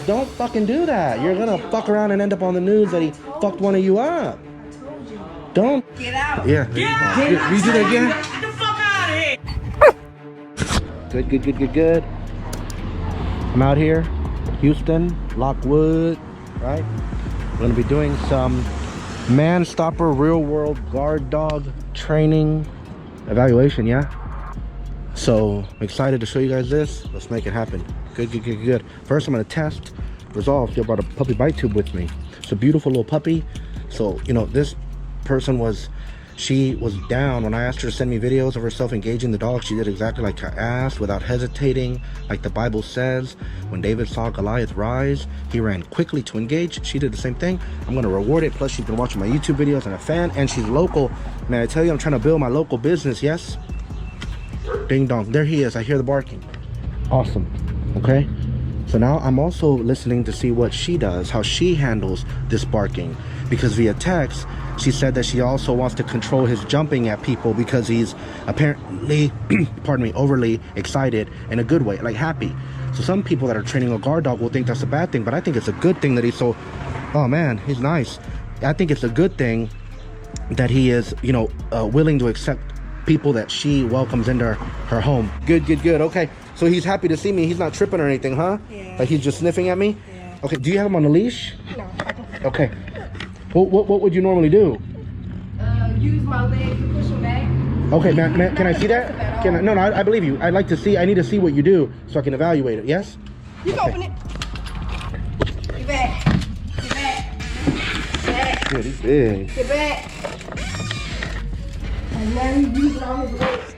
don't fucking do that. You're gonna fuck around and end up on the news that he fucked one of you up. I told you. Don't. Get out. Yeah. Get out. You do that again? Get the fuck out of here. Good. I'm out here, Houston, Lockwood, right? We're gonna be doing some man stopper real world guard dog training evaluation, yeah? So I'm excited to show you guys this. Let's make it happen. Good. First, I'm gonna test Resolve. She brought a puppy bite tube with me. It's a beautiful little puppy. So, you know, this person she was down when I asked her to send me videos of herself engaging the dog. She did exactly like I asked, without hesitating. Like the Bible says, when David saw Goliath rise, he ran quickly to engage. She did the same thing. I'm gonna reward it. Plus, she's been watching my YouTube videos and a fan, and she's local. Man, I tell you, I'm trying to build my local business, yes? Ding dong, there he is. I hear the barking. Awesome. Okay, so now I'm also listening to see what she does, how she handles this barking, because via text she said that she also wants to control his jumping at people because he's apparently pardon me, overly excited in a good way, like happy. So some people that are training a guard dog will think that's a bad thing, but I think it's a good thing that he's so, oh man, he's nice. I think it's a good thing that he is, you know, willing to accept people that she welcomes into her home. Good. Okay, so he's happy to see me. He's not tripping or anything, huh? Yeah. Like he's just sniffing at me? Yeah. Okay, do you have him on a leash? No. Okay. What would you normally do? Use my leg to push him back. Okay, man, can I see that? No, I believe you. I'd like to see, I need to see what you do so I can evaluate it, yes? You can open it. Get back. Good, he's big. Get back. And now he's using all his legs.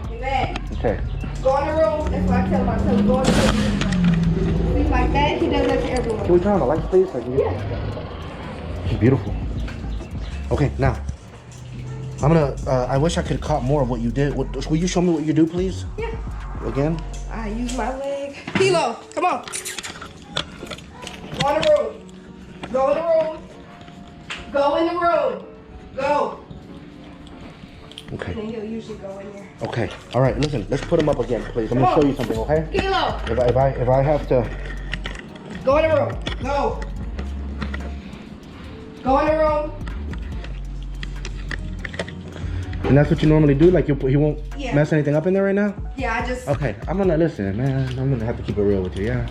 Get back. Okay. Go in the room. That's what I tell him. I tell him, go in the room. He's like that. He does that to everyone. Can we turn on the lights, please? Yeah. He's beautiful. Okay, now I'm gonna. I wish I could have caught more of what you did. Will you show me what you do, please? Yeah. Again? I use my leg. Kilo, come on. Go in the room. Go in the room. Go in the room. Go. Okay. And then he'll usually go in there. Okay. All right. Listen. Let's put him up again, please. I'm gonna show you something. Okay? Kilo. If I have to. Go in the room. Go. Go in the room. And that's what you normally do? Like he won't Yeah. mess anything up in there right now? Yeah, I just. Okay, I'm gonna listen, man. I'm gonna have to keep it real with you, yeah?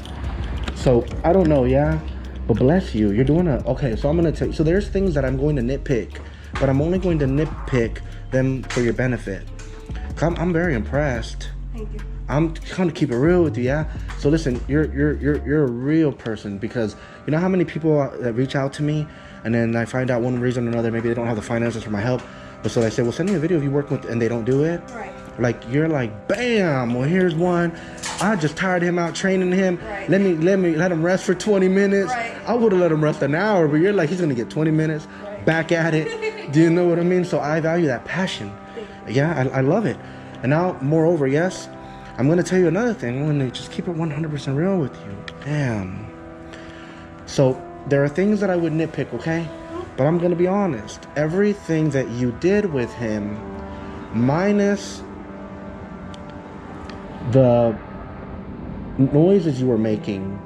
So, I don't know, yeah? But bless you, you're doing okay, so I'm gonna tell you. So there's things that I'm going to nitpick, but I'm only going to nitpick them for your benefit. I'm very impressed. Thank you. I'm trying to keep it real with you, yeah? So listen, you're a real person, because you know how many people that reach out to me and then I find out one reason or another, maybe they don't have the finances for my help, but so they say, well, send me a video of you working with, and they don't do it. Right. Like you're like, bam, well here's one. I just tired him out training him. Right. Let him rest for 20 minutes. Right. I would have let him rest an hour, but you're like, he's gonna get 20 minutes, right. Back at it. Do you know what I mean? So I value that passion. Yeah, I love it. And now, moreover, yes, I'm gonna tell you another thing. I'm gonna just keep it 100% real with you. Damn. So there are things that I would nitpick, okay? But I'm gonna be honest. Everything that you did with him, minus the noises you were making,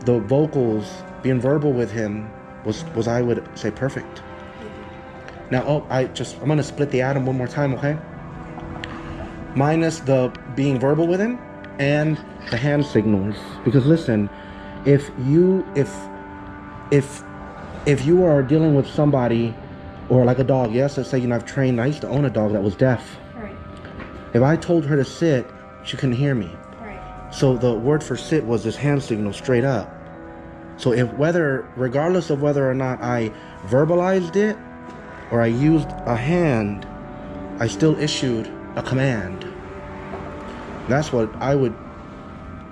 the vocals, being verbal with him, was I would say perfect. Now, I'm gonna split the atom one more time, okay? Minus the being verbal with him and the hand signals. Because listen, if you are dealing with somebody, or like a dog, yes, let's say, you know, I used to own a dog that was deaf. Right. If I told her to sit, she couldn't hear me. Right. So the word for sit was this hand signal straight up. So regardless of whether or not I verbalized it or I used a hand, I still issued a command. That's what I would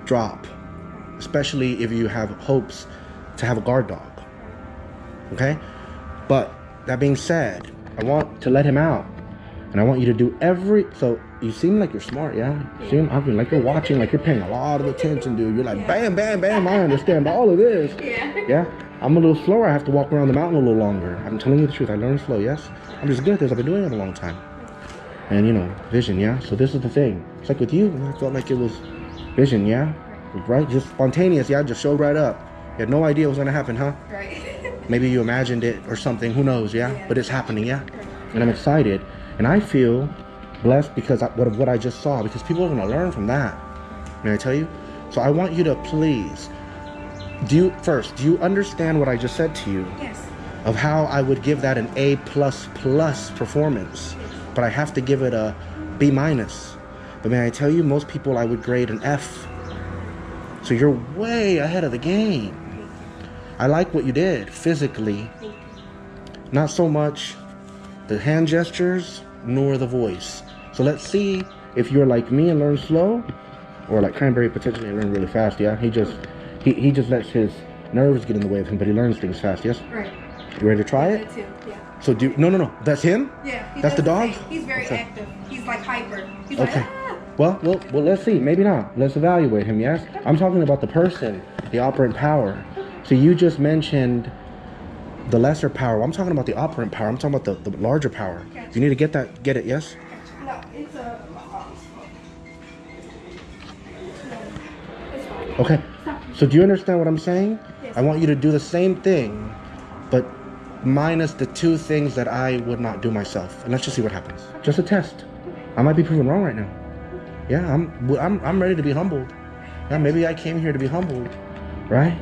drop, especially if you have hopes to have a guard dog. Okay? But that being said, I want to let him out, and I want you to do so you seem like you're smart, yeah? You seem, I mean, like you're watching, like you're paying a lot of attention, dude. You're like, bam, bam, bam, I understand all of this. Yeah? I'm a little slower. I have to walk around the mountain a little longer. I'm telling you the truth. I learned slow, yes? I'm just good at this. I've been doing it a long time. And, you know, vision, yeah? So this is the thing. It's like with you, I felt like it was vision, yeah? right? Just spontaneous. Yeah, just showed right up. You had no idea what was gonna happen, huh? Right. Maybe you imagined it or something. Who knows? Yeah, Yeah. but it's happening. Yeah, Right. and I'm excited, and I feel blessed because what I just saw. Because people are gonna learn from that. May I tell you? So I want you to please. Do you understand what I just said to you? Yes. Of how I would give that an A++ performance, but I have to give it a B-. But may I tell you, most people I would grade an F. So you're way ahead of the game. I like what you did physically. Not so much the hand gestures nor the voice. So let's see if you're like me and learn slow, or like Cranberry potentially learn really fast. Yeah, he just lets his nerves get in the way of him, but he learns things fast. Yes. Right. You ready to try it? That too. Yeah. So no. That's him? Yeah. he That's the does dog? same. He's very Okay. active. He's like hyper. He's Okay. like, ah. Well, let's see. Maybe not. Let's evaluate him, yes? I'm talking about the person, the operant power. So you just mentioned the lesser power. I'm talking about the operant power. I'm talking about the larger power. You need to get it, yes? No, it's a. It's fine. Okay. So do you understand what I'm saying? Yes. I want you to do the same thing, but minus the two things that I would not do myself. And let's just see what happens. Just a test. I might be proven wrong right now. Yeah, I'm ready to be humbled. Yeah, maybe I came here to be humbled, right?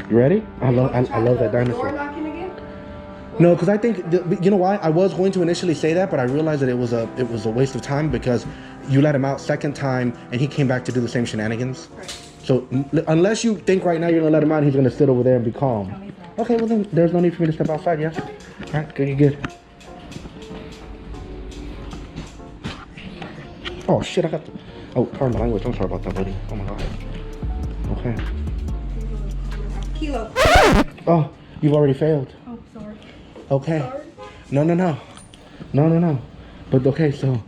You ready? I love that Door dinosaur. knocking again? No, because I think you know why? I was going to initially say that, but I realized that it was a waste of time because you let him out second time and he came back to do the same shenanigans. Right. So unless you think right now you're gonna let him out, and he's gonna sit over there and be calm. Okay, well then there's no need for me to step outside. Yes. All right, good. You good? Oh shit! I got. Oh, pardon my language. I'm sorry about that, buddy. Oh my god. Okay. Kilo. Oh, you've already failed. Oh, sorry. Okay. Sorry. No. But okay, so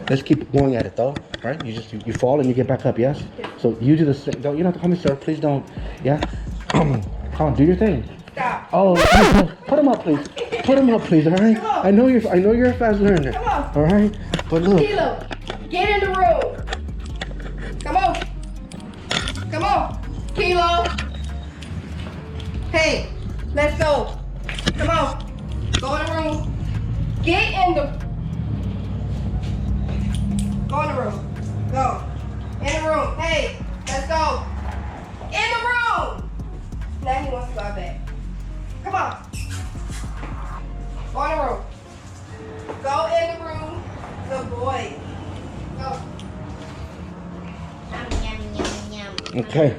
let's keep going at it though, right? You fall and you get back up, yes? So you do the same. Don't, you don't have to call me sir, please don't. Yeah? Come on, do your thing. Stop. Oh, put him up, please. Put him up, please. All right? Come on. I know you're a fast learner. Come on. All right? But look. Kilo, get in the room. Come on. Kilo. Hey, let's go. Come on. Go in the room. Go in the room. Go. In the room. Hey, let's go. In the room. Now he wants to go back. Come on. Go in the room. Go in the room. Good boy. Go. Okay.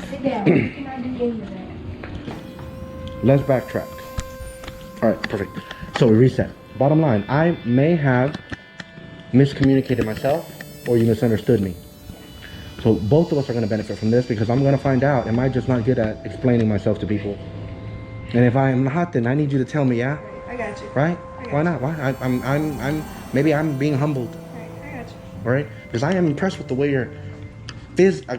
Sit down. You cannot do any of that. Let's backtrack. All right, perfect. So we reset. Bottom line, I may have miscommunicated myself or you misunderstood me. So both of us are going to benefit from this because I'm going to find out, am I just not good at explaining myself to people? And if I am not, then I need you to tell me, yeah? I got you. Right? I got Why you. not? Why? Maybe I'm being humbled, Right, I got you. right? Because I am impressed with the way you're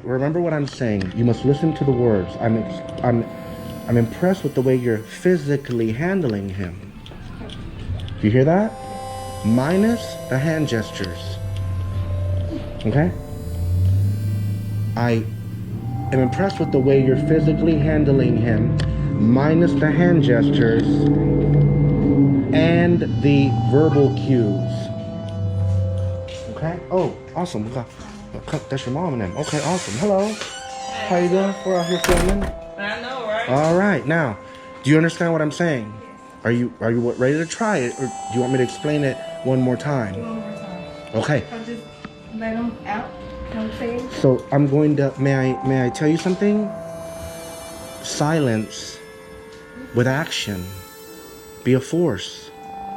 remember what I'm saying. You must listen to the words. I'm impressed with the way you're physically handling him. Do you hear that? Minus the hand gestures. Okay? I am impressed with the way you're physically handling him, minus the hand gestures and the verbal cues. Okay? Oh, awesome. That's your mom and them. Okay, awesome. Hello. How you doing? We're out here filming. I know, right? All right. Now, do you understand what I'm saying? Are you ready to try it, or do you want me to explain it one more time? One more time. Okay. I'll just let him out. You know what I'm saying? So I'm going to. May I tell you something? Silence with action. Be a force.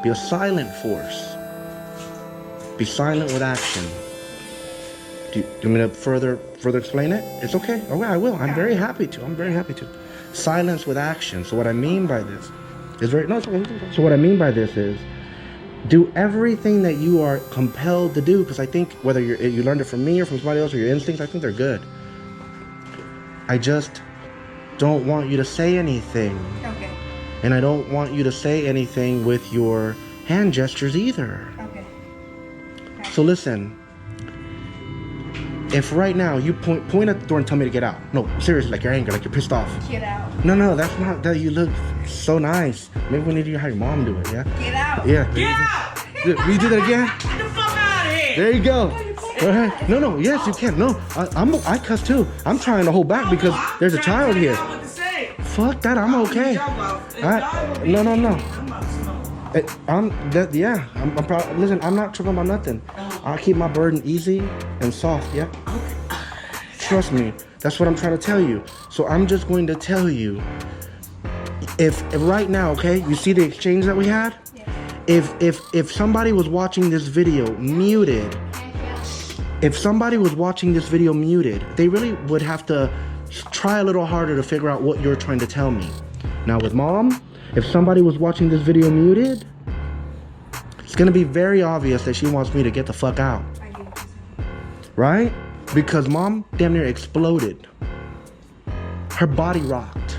Be a silent force. Be silent with action. Do you want me to further explain it? It's okay. Okay, I will. I'm very happy to. Silence with action. So what I mean by this is it's okay. So what I mean by this is do everything that you are compelled to do, because I think whether you learned it from me or from somebody else or your instincts, I think they're good. I just don't want you to say anything. Okay. And I don't want you to say anything with your hand gestures either. Okay. So listen, if right now you point at the door and tell me to get out. No, seriously, like you're angry, like you're pissed off. Get out. No, that's not that. You look so nice. Maybe we need to have your mom do it, yeah? Get out. Yeah. Get out! Will you do that again? Get the fuck out of here! There you go. Go ahead. No, yes, you can. No, I cuss too. I'm trying to hold back because there's a child here. What to say. Fuck that, I'm okay. No. I'm proud. Listen, I'm not tripping about nothing. I'll keep my burden easy and soft, yeah? Trust me, that's what I'm trying to tell you. So I'm just going to tell you, if right now, okay, you see the exchange that we had? If somebody was watching this video muted, they really would have to try a little harder to figure out what you're trying to tell me. Now with mom, if somebody was watching this video muted, it's gonna be very obvious that she wants me to get the fuck out. Right? Because mom damn near exploded. Her body rocked.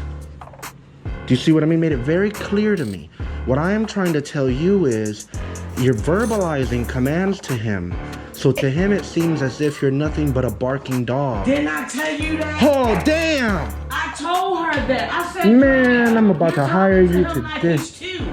Do you see what I mean? Made it very clear to me. What I am trying to tell you is you're verbalizing commands to him. So to him it seems as if you're nothing but a barking dog. Didn't I tell you that? Oh damn! I told her that. I said, man, I'm about to hire you to like this. He's two.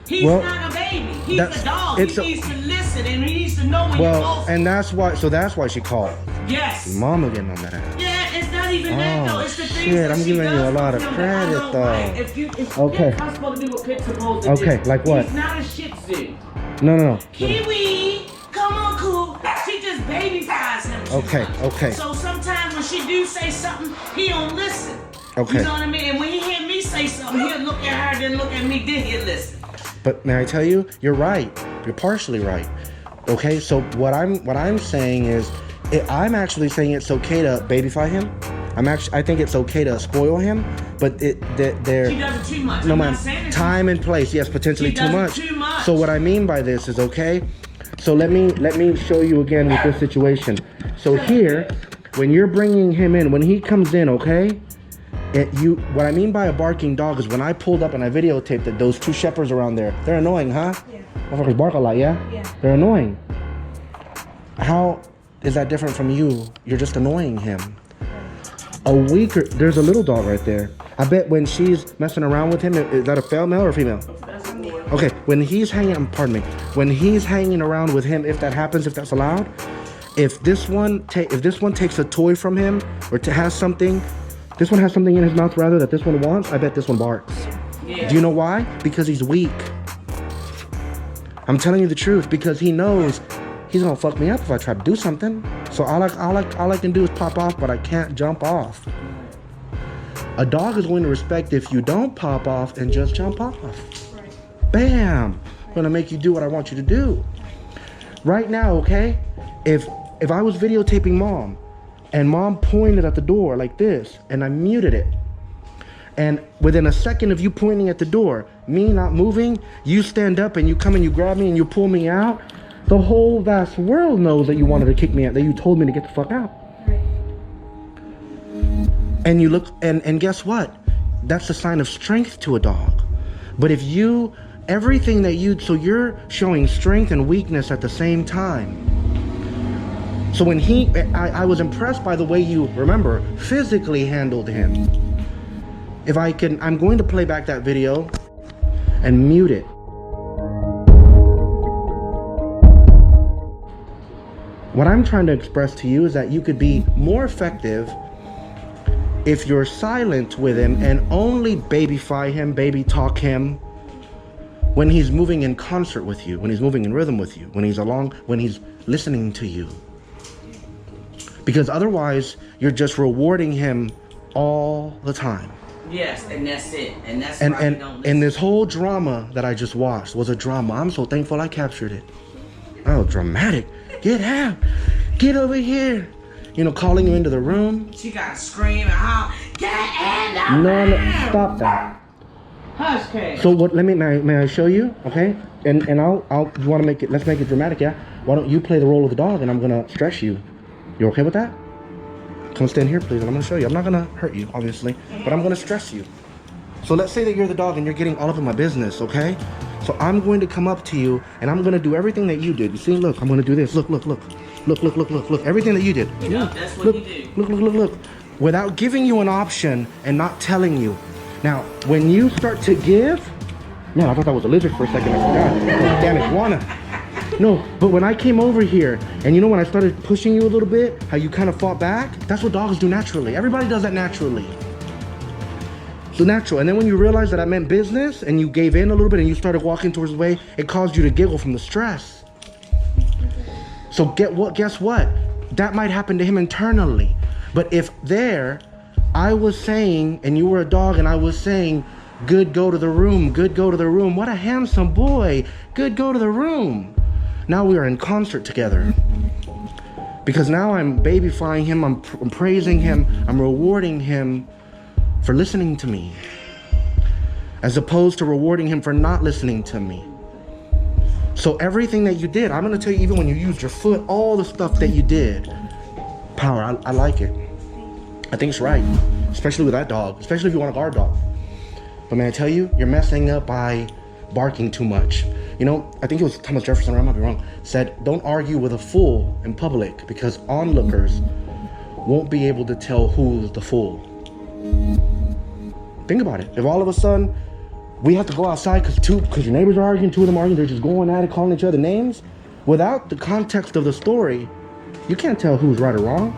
He's Well, not a baby. He's that's- a dog. it's He a- needs to listen and he needs to know when you're Well, both. and that's why she called. Yes. Mama getting on that ass. Yeah, it's not even that though. It's the things shit, that I'm she giving you does a lot with of him that I credit, don't though. like. If Okay. I'm supposed to do what Pit's supposed to do. Okay, like what? He's not a shih tzu. No. Kiwi, come on, cool. She just babysies him too much. Okay. So sometimes when she do say something, he don't listen. Okay. You know what I mean? And when he hear me say something, he'll look at her, then look at me, then he'll listen. But may I tell you, you're right. You're partially right. Okay, so what I'm saying is, I'm actually saying it's okay to babyfy him. I think it's okay to spoil him, but She does it too much. no I'm man, not saying it's time and place, yes, potentially She too does it much. too much. So what I mean by this is, okay, so let me show you again with this situation. So here, when you're bringing him in, when he comes in, okay, what I mean by a barking dog is when I pulled up and I videotaped it, those two shepherds around there, they're annoying, huh? Yeah. Motherfuckers bark a lot, yeah? Yeah. They're annoying. How is that different from you? You're just annoying him. There's a little dog right there. I bet when she's messing around with him, is that a male or female? Okay, when he's hanging around with him, if that happens, if that's allowed, if this one takes a toy from him or has something, this one has something in his mouth rather that this one wants, I bet this one barks. Yeah. Do you know why? Because he's weak. I'm telling you the truth, because he knows he's gonna fuck me up if I try to do something. So all I can do is pop off, but I can't jump off. A dog is going to respect if you don't pop off and just jump off. Bam! I'm gonna make you do what I want you to do. Right now, okay? If I was videotaping mom and mom pointed at the door like this and I muted it, and within a second of you pointing at the door, me not moving, you stand up and you come and you grab me and you pull me out, the whole vast world knows that you wanted to kick me out, that you told me to get the fuck out. Right. And you look, and guess what? That's a sign of strength to a dog. But if you, everything that so you're showing strength and weakness at the same time. So when I was impressed by the way you, remember, physically handled him. If I can, I'm going to play back that video and mute it. What I'm trying to express to you is that you could be more effective if you're silent with him and only babyfy him, baby talk him when he's moving in concert with you, when he's moving in rhythm with you, when he's listening to you. Because otherwise, you're just rewarding him all the time. Yes, and that's it. And that's why you don't listen. And this whole drama that I just watched was a drama. I'm so thankful I captured it. Oh, dramatic. Get out. Get over here. You know, calling you into the room. She got to scream and holler, get in the No, room! stop that. Hush, Kay. So what, may I show you? Okay? And you want to make it, let's make it dramatic, yeah? Why don't you play the role of the dog and I'm going to stress you. You okay with that? Come stand here, please, and I'm going to show you. I'm not going to hurt you, obviously, but I'm going to stress you. So let's say that you're the dog and you're getting all up in my business, okay? So I'm going to come up to you and I'm going to do everything that you did. You see, look, I'm going to do this. Look. Look, look, look, look, look. Everything that you did. Yeah, that's what Look, he did. look, look, look, look. Without giving you an option and not telling you. Now, when you start to give, man, I thought that was a lizard for a second. I forgot. Oh, damn iguana. No, but when I came over here, and you know when I started pushing you a little bit, how you kind of fought back? That's what dogs do naturally. Everybody does that naturally. It's natural. And then when you realized that I meant business, and you gave in a little bit, and you started walking towards the way, it caused you to giggle from the stress. So guess what? That might happen to him internally. But if there, I was saying, and you were a dog, and I was saying, good, go to the room, good, go to the room. What a handsome boy. Good, go to the room. Now we are in concert together. Because now I'm babyfying him, I'm praising him, I'm rewarding him for listening to me. As opposed to rewarding him for not listening to me. So everything that you did, I'm gonna tell you, even when you used your foot, all the stuff that you did, Power, I like it. I think it's right, especially with that dog, especially if you want a guard dog. But man, I tell you, you're messing up by barking too much. You know, I think it was Thomas Jefferson, or I might be wrong, said, don't argue with a fool in public because onlookers won't be able to tell who's the fool. Think about it. If all of a sudden we have to go outside because your neighbors are arguing, two of them are arguing, they're just going at it, calling each other names, without the context of the story, you can't tell who's right or wrong.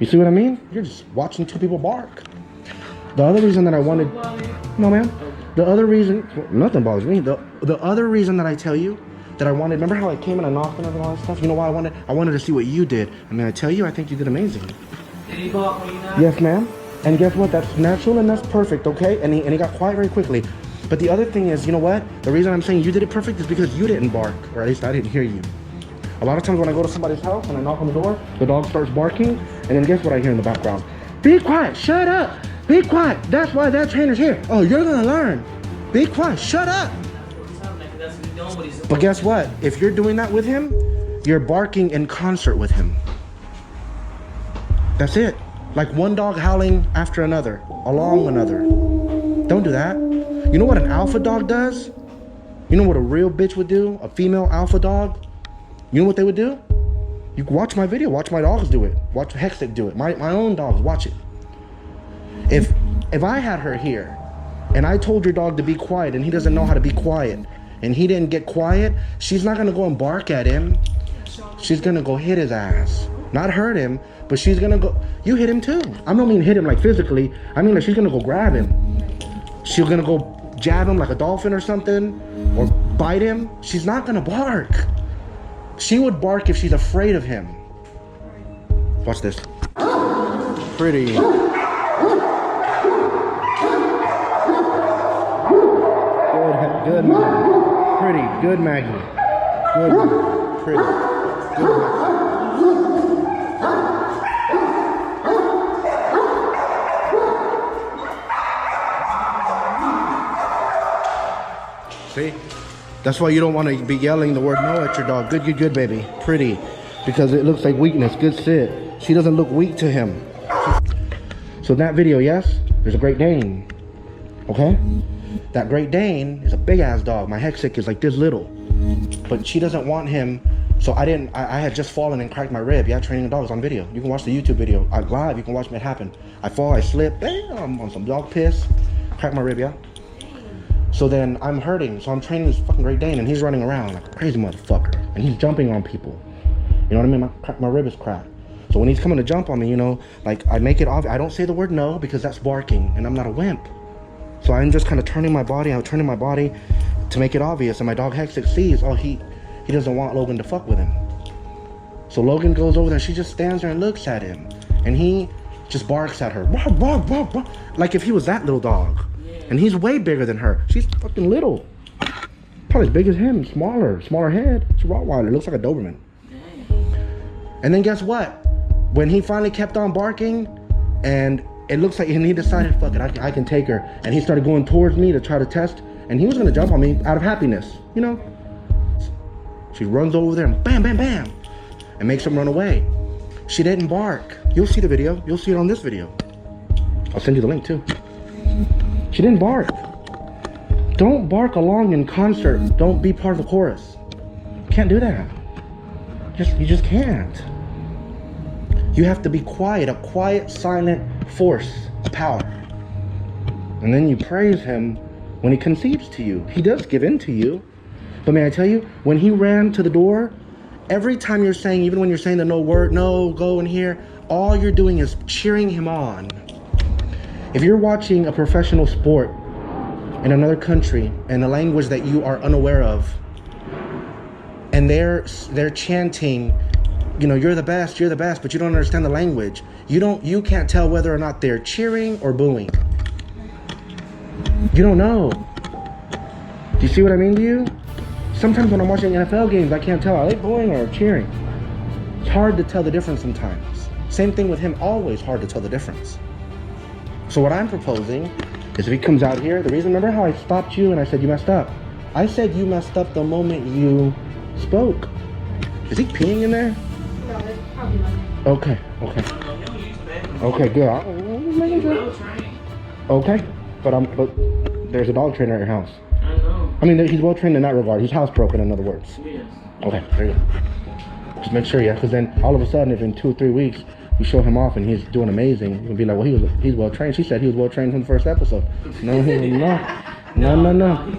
You see what I mean? You're just watching two people bark. The other reason that I wanted... No, ma'am. The other reason... Nothing bothers me. The other reason that I tell you that I wanted... Remember how I came and I knocked and all that stuff? You know why I wanted? I wanted to see what you did. I mean, I tell you, I think you did amazing. Did he bark when you knocked? Yes, ma'am. And guess what? That's natural and that's perfect, okay? And he got quiet very quickly. But the other thing is, you know what? The reason I'm saying you did it perfect is because you didn't bark. Or at least I didn't hear you. A lot of times when I go to somebody's house and I knock on the door, the dog starts barking, and then guess what I hear in the background? Be quiet, shut up, be quiet. That's why that trainer's here. Oh, you're gonna learn. Be quiet, shut up. But guess what? If you're doing that with him, you're barking in concert with him. That's it. Like one dog howling after another, along another. Don't do that. You know what an alpha dog does? You know what a real bitch would do? A female alpha dog? You know what they would do? You can watch my video, watch my dogs do it. Watch Hextech do it. My own dogs, watch it. If I had her here and I told your dog to be quiet and he doesn't know how to be quiet and he didn't get quiet, she's not gonna go and bark at him. She's gonna go hit his ass. Not hurt him, but she's gonna go, you hit him too. I don't mean hit him like physically. I mean like she's gonna go grab him. She's gonna go jab him like a dolphin or something or bite him. She's not gonna bark. She would bark if she's afraid of him. Watch this. Pretty. Good Maggie. Pretty. Good Maggie. Good. Pretty. Good Maggie. See? That's why you don't want to be yelling the word no at your dog. Good, good, good, baby. Pretty. Because it looks like weakness. Good sit. She doesn't look weak to him. So in that video, yes, there's a Great Dane. Okay? That Great Dane is a big ass dog. My Hextech is like this little. But she doesn't want him. So I had just fallen and cracked my rib. Yeah, training dogs on video. You can watch the YouTube video. Live, you can watch me. It happen. I fall, I slip. Bam, on some dog piss. Crack my rib, yeah? So then I'm hurting, so I'm training this fucking Great Dane and he's running around like a crazy motherfucker. And he's jumping on people. You know what I mean? My rib is cracked. So when he's coming to jump on me, you know, like I make it obvious. I don't say the word no because that's barking and I'm not a wimp. So I'm just kind of turning my body to make it obvious. And my dog Hextech sees, oh, he doesn't want Logan to fuck with him. So Logan goes over there and she just stands there and looks at him. And he just barks at her. Bark, bark, bark, bark. Like if he was that little dog. And he's way bigger than her. She's fucking little. Probably as big as him, smaller head. It's a Rottweiler, looks like a Doberman. And then guess what? When he finally kept on barking, and it looks like, and he decided, fuck it, I can take her. And he started going towards me to try to test, and he was gonna jump on me out of happiness, you know? She runs over there and bam, bam, bam, and makes him run away. She didn't bark. You'll see the video, you'll see it on this video. I'll send you the link too. She didn't bark. Don't bark along in concert. Don't be part of the chorus. Can't do that. You just can't. You have to be quiet, a quiet, silent force, a power. And then you praise him when he concedes to you. He does give in to you. But may I tell you, when he ran to the door, every time you're saying, even when you're saying the no word, no, go in here, all you're doing is cheering him on. If you're watching a professional sport in another country in a language that you are unaware of, and they're chanting, you know, you're the best, but you don't understand the language. You can't tell whether or not they're cheering or booing. You don't know. Do you see what I mean to you? Sometimes when I'm watching NFL games, I can't tell, are they booing or cheering? It's hard to tell the difference sometimes. Same thing with him, always hard to tell the difference. So what I'm proposing is if he comes out here, the reason, remember how I stopped you and I said you messed up? I said you messed up the moment you spoke. Is he peeing in there? No, it's probably not. Okay. Okay, good. I'm making sure. Okay, but there's a dog trainer at your house. I know. I mean, he's well trained in that regard. He's housebroken, in other words. Yes. Okay, there you go. Just make sure, yeah, because then all of a sudden, if in 2 or 3 weeks we show him off and he's doing amazing, you'll be like, well, he's well trained. She said he was well trained from the first episode. No.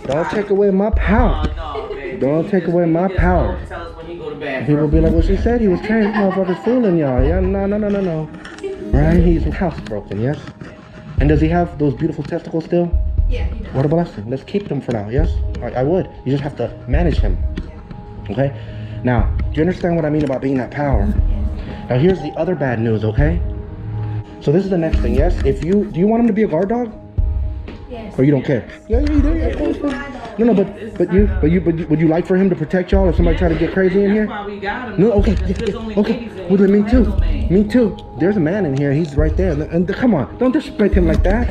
Don't take away my power. No, baby. Don't take away my power. Tell us when you go to bed. People will be like, well, she said he was trained. This motherfucker's fooling y'all. Yeah, no. Right? He's housebroken, yes? And does he have those beautiful testicles still? Yeah, he does. What a blessing. Let's keep them for now, yes? I would. You just have to manage him. Okay? Now, do you understand what I mean about being that power? Now, here's the other bad news, okay? So this is the next thing, yes? Do you want him to be a guard dog? Yes. Or you don't care? Yeah, you do. Yeah, cool. No, but would you like for him to protect y'all if somebody try to get crazy in here? That's why we got him. No, okay. Okay. Well, then me too. There's a man in here. He's right there. And come on, don't disrespect him like that.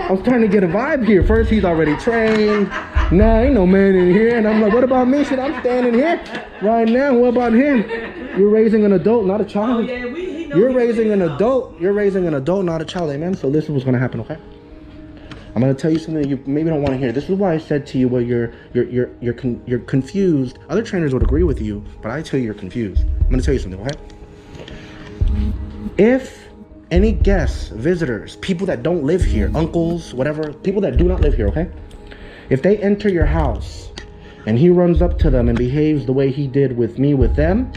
I was trying to get a vibe here. First, he's already trained. Nah, ain't no man in here. And I'm like, what about me? Shit, I'm standing here right now. What about him? You're raising an adult, not a child. Oh, yeah, You're raising an adult. You're raising an adult, not a child. Amen. So this is what's gonna happen. Okay. I'm gonna tell you something that you maybe don't want to hear. This is why I said to you, well, you're confused. Other trainers would agree with you, but I tell you you're confused. I'm gonna tell you something, okay? If any guests, visitors, people that don't live here, uncles, whatever, people that do not live here, okay? If they enter your house and he runs up to them and behaves the way he did with me, with them,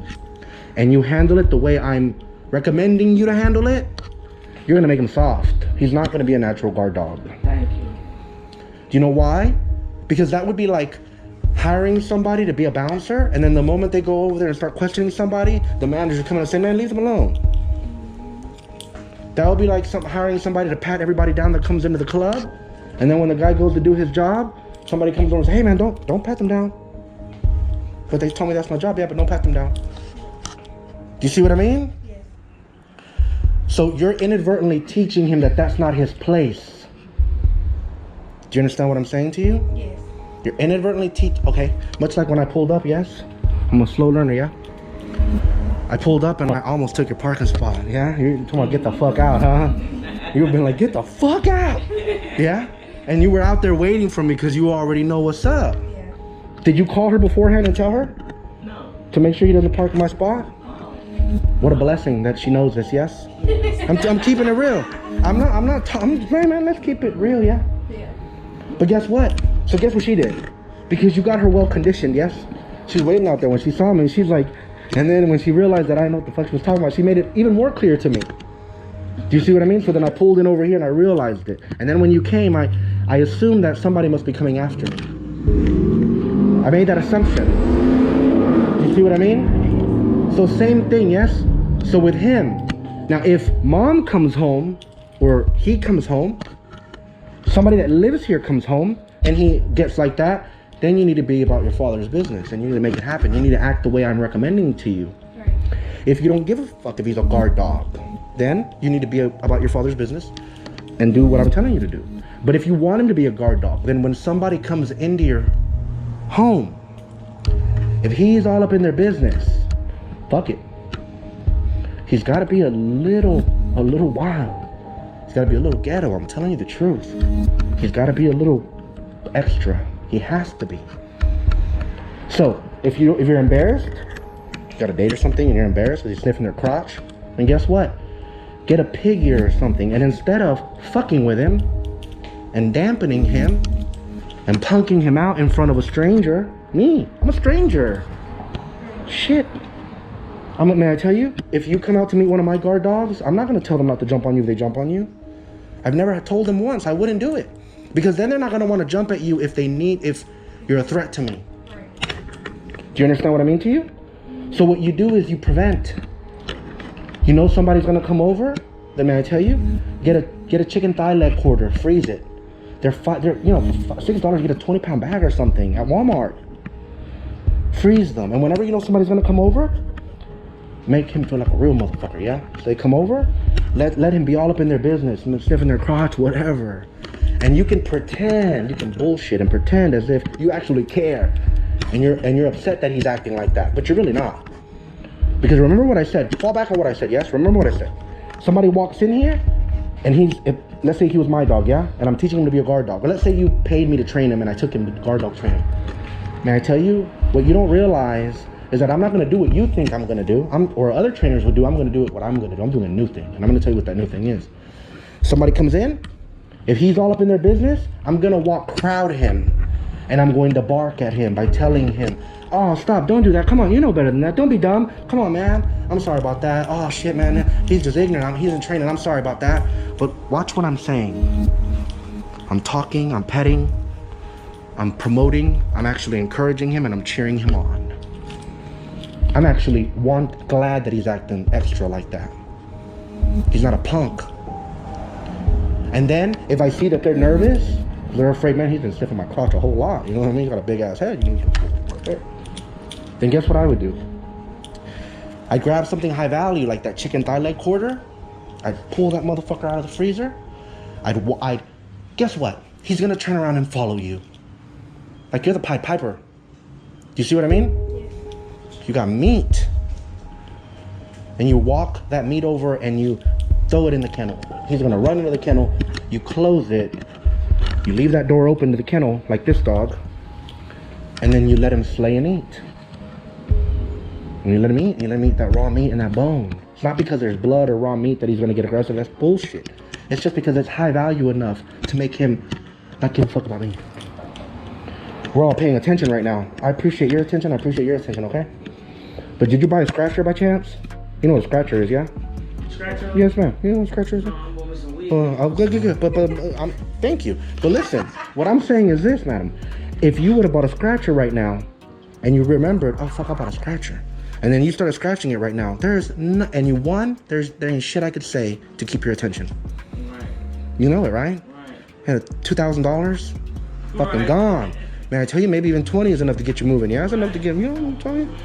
and you handle it the way I'm recommending you to handle it, you're gonna make him soft. He's not gonna be a natural guard dog. Thank you. Do you know why? Because that would be like hiring somebody to be a bouncer, and then the moment they go over there and start questioning somebody, the manager come in and say, man, leave them alone. That would be like hiring somebody to pat everybody down that comes into the club, and then when the guy goes to do his job, somebody comes over and says, hey man, don't pat them down. But they told me that's my job. Yeah, but don't pat them down. Do you see what I mean? Yes. So you're inadvertently teaching him that that's not his place. Do you understand what I'm saying to you? Yes. You're inadvertently okay, much like when I pulled up, yes? I'm a slow learner, yeah? I pulled up and I almost took your parking spot, yeah? You're talking about get the fuck out, huh? You've been like, get the fuck out, yeah? And you were out there waiting for me because you already know what's up. Yeah. Did you call her beforehand and tell her? No. To make sure he doesn't park in my spot? What a blessing that she knows this, yes? I'm keeping it real. Man, let's keep it real, yeah? Yeah. But guess what? So guess what she did? Because you got her well conditioned, yes? She's waiting out there when she saw me, she's like, and then when she realized that I didn't know what the fuck she was talking about, she made it even more clear to me. Do you see what I mean? So then I pulled in over here and I realized it. And then when you came, I assumed that somebody must be coming after me. I made that assumption. Do you see what I mean? So same thing, yes? So with him, now if mom comes home, or he comes home, somebody that lives here comes home, and he gets like that, then you need to be about your father's business, and you need to make it happen. You need to act the way I'm recommending to you. Right. If you don't give a fuck if he's a guard dog, then you need to be about your father's business and do what I'm telling you to do. But if you want him to be a guard dog, then when somebody comes into your home, if he's all up in their business, fuck it. He's got to be a little wild. He's got to be a little ghetto. I'm telling you the truth. He's got to be a little extra. He has to be. So if you're embarrassed, You got a date or something and you're embarrassed because he's sniffing their crotch. And guess what? Get a pig ear or something. And instead of fucking with him and dampening him and punking him out in front of a stranger, I'm a stranger. Shit. May I tell you, if you come out to meet one of my guard dogs, I'm not going to tell them not to jump on you if they jump on you. I've never told them once. I wouldn't do it. Because then they're not going to want to jump at you if you're a threat to me. Do you understand what I mean to you? So what you do is you prevent. You know somebody's going to come over? Then may I tell you, get a chicken thigh leg quarter, freeze it. They're $6 you get a 20-pound bag or something at Walmart. Freeze them. And whenever you know somebody's going to come over, make him feel like a real motherfucker, yeah? So they come over, let him be all up in their business, sniffing their crotch, whatever. And you can pretend, you can bullshit and pretend as if you actually care. And you're upset that he's acting like that, but you're really not. Because remember what I said. Fall back on what I said, yes? Remember what I said. Somebody walks in here, and let's say he was my dog, yeah? And I'm teaching him to be a guard dog. But let's say you paid me to train him, and I took him to guard dog training. May I tell you, what you don't realize is that I'm not going to do what you think I'm going to do, or other trainers would do. I'm going to do what I'm going to do. I'm doing a new thing, and I'm going to tell you what that new thing is. Somebody comes in, if he's all up in their business, I'm going to walk crowd him, and I'm going to bark at him by telling him, oh, stop, don't do that. Come on, you know better than that. Don't be dumb. Come on, man. I'm sorry about that. Oh, shit, man. He's just ignorant. He's in training. I'm sorry about that. But watch what I'm saying. I'm talking, I'm petting, I'm promoting, I'm actually encouraging him, and I'm cheering him on. I'm actually glad that he's acting extra like that. He's not a punk. And then, if I see that they're nervous, they're afraid, man, he's been sniffing my crotch a whole lot. You know what I mean? He's got a big ass head. Then guess what I would do? I'd grab something high value like that chicken thigh leg quarter. I'd pull that motherfucker out of the freezer. Guess what? He's gonna turn around and follow you. Like you're the Pied Piper. Do you see what I mean? Yes. You got meat. And you walk that meat over and you throw it in the kennel. He's gonna run into the kennel. You close it. You leave that door open to the kennel, like this dog. And then you let him slay and eat. And you let him eat that raw meat and that bone. It's not because there's blood or raw meat that he's gonna get aggressive. That's bullshit. It's just because it's high value enough to make him not give a fuck about me. We're all paying attention right now. I appreciate your attention. I appreciate your attention, okay? But did you buy a scratcher by chance? You know what a scratcher is, yeah? Scratcher? Yes, ma'am. You know what a scratcher is? I'm going with some weed. Good. But thank you. But listen, what I'm saying is this, madam. If you would have bought a scratcher right now, and you remembered, oh fuck, I bought a scratcher, and then you started scratching it right now, and you won, there ain't shit I could say to keep your attention. Right. You know it, right? Right. $2,000, fucking right. Gone. Man, I tell you, maybe even 20 is enough to get you moving. Yeah, it's enough to get you know what I'm telling you?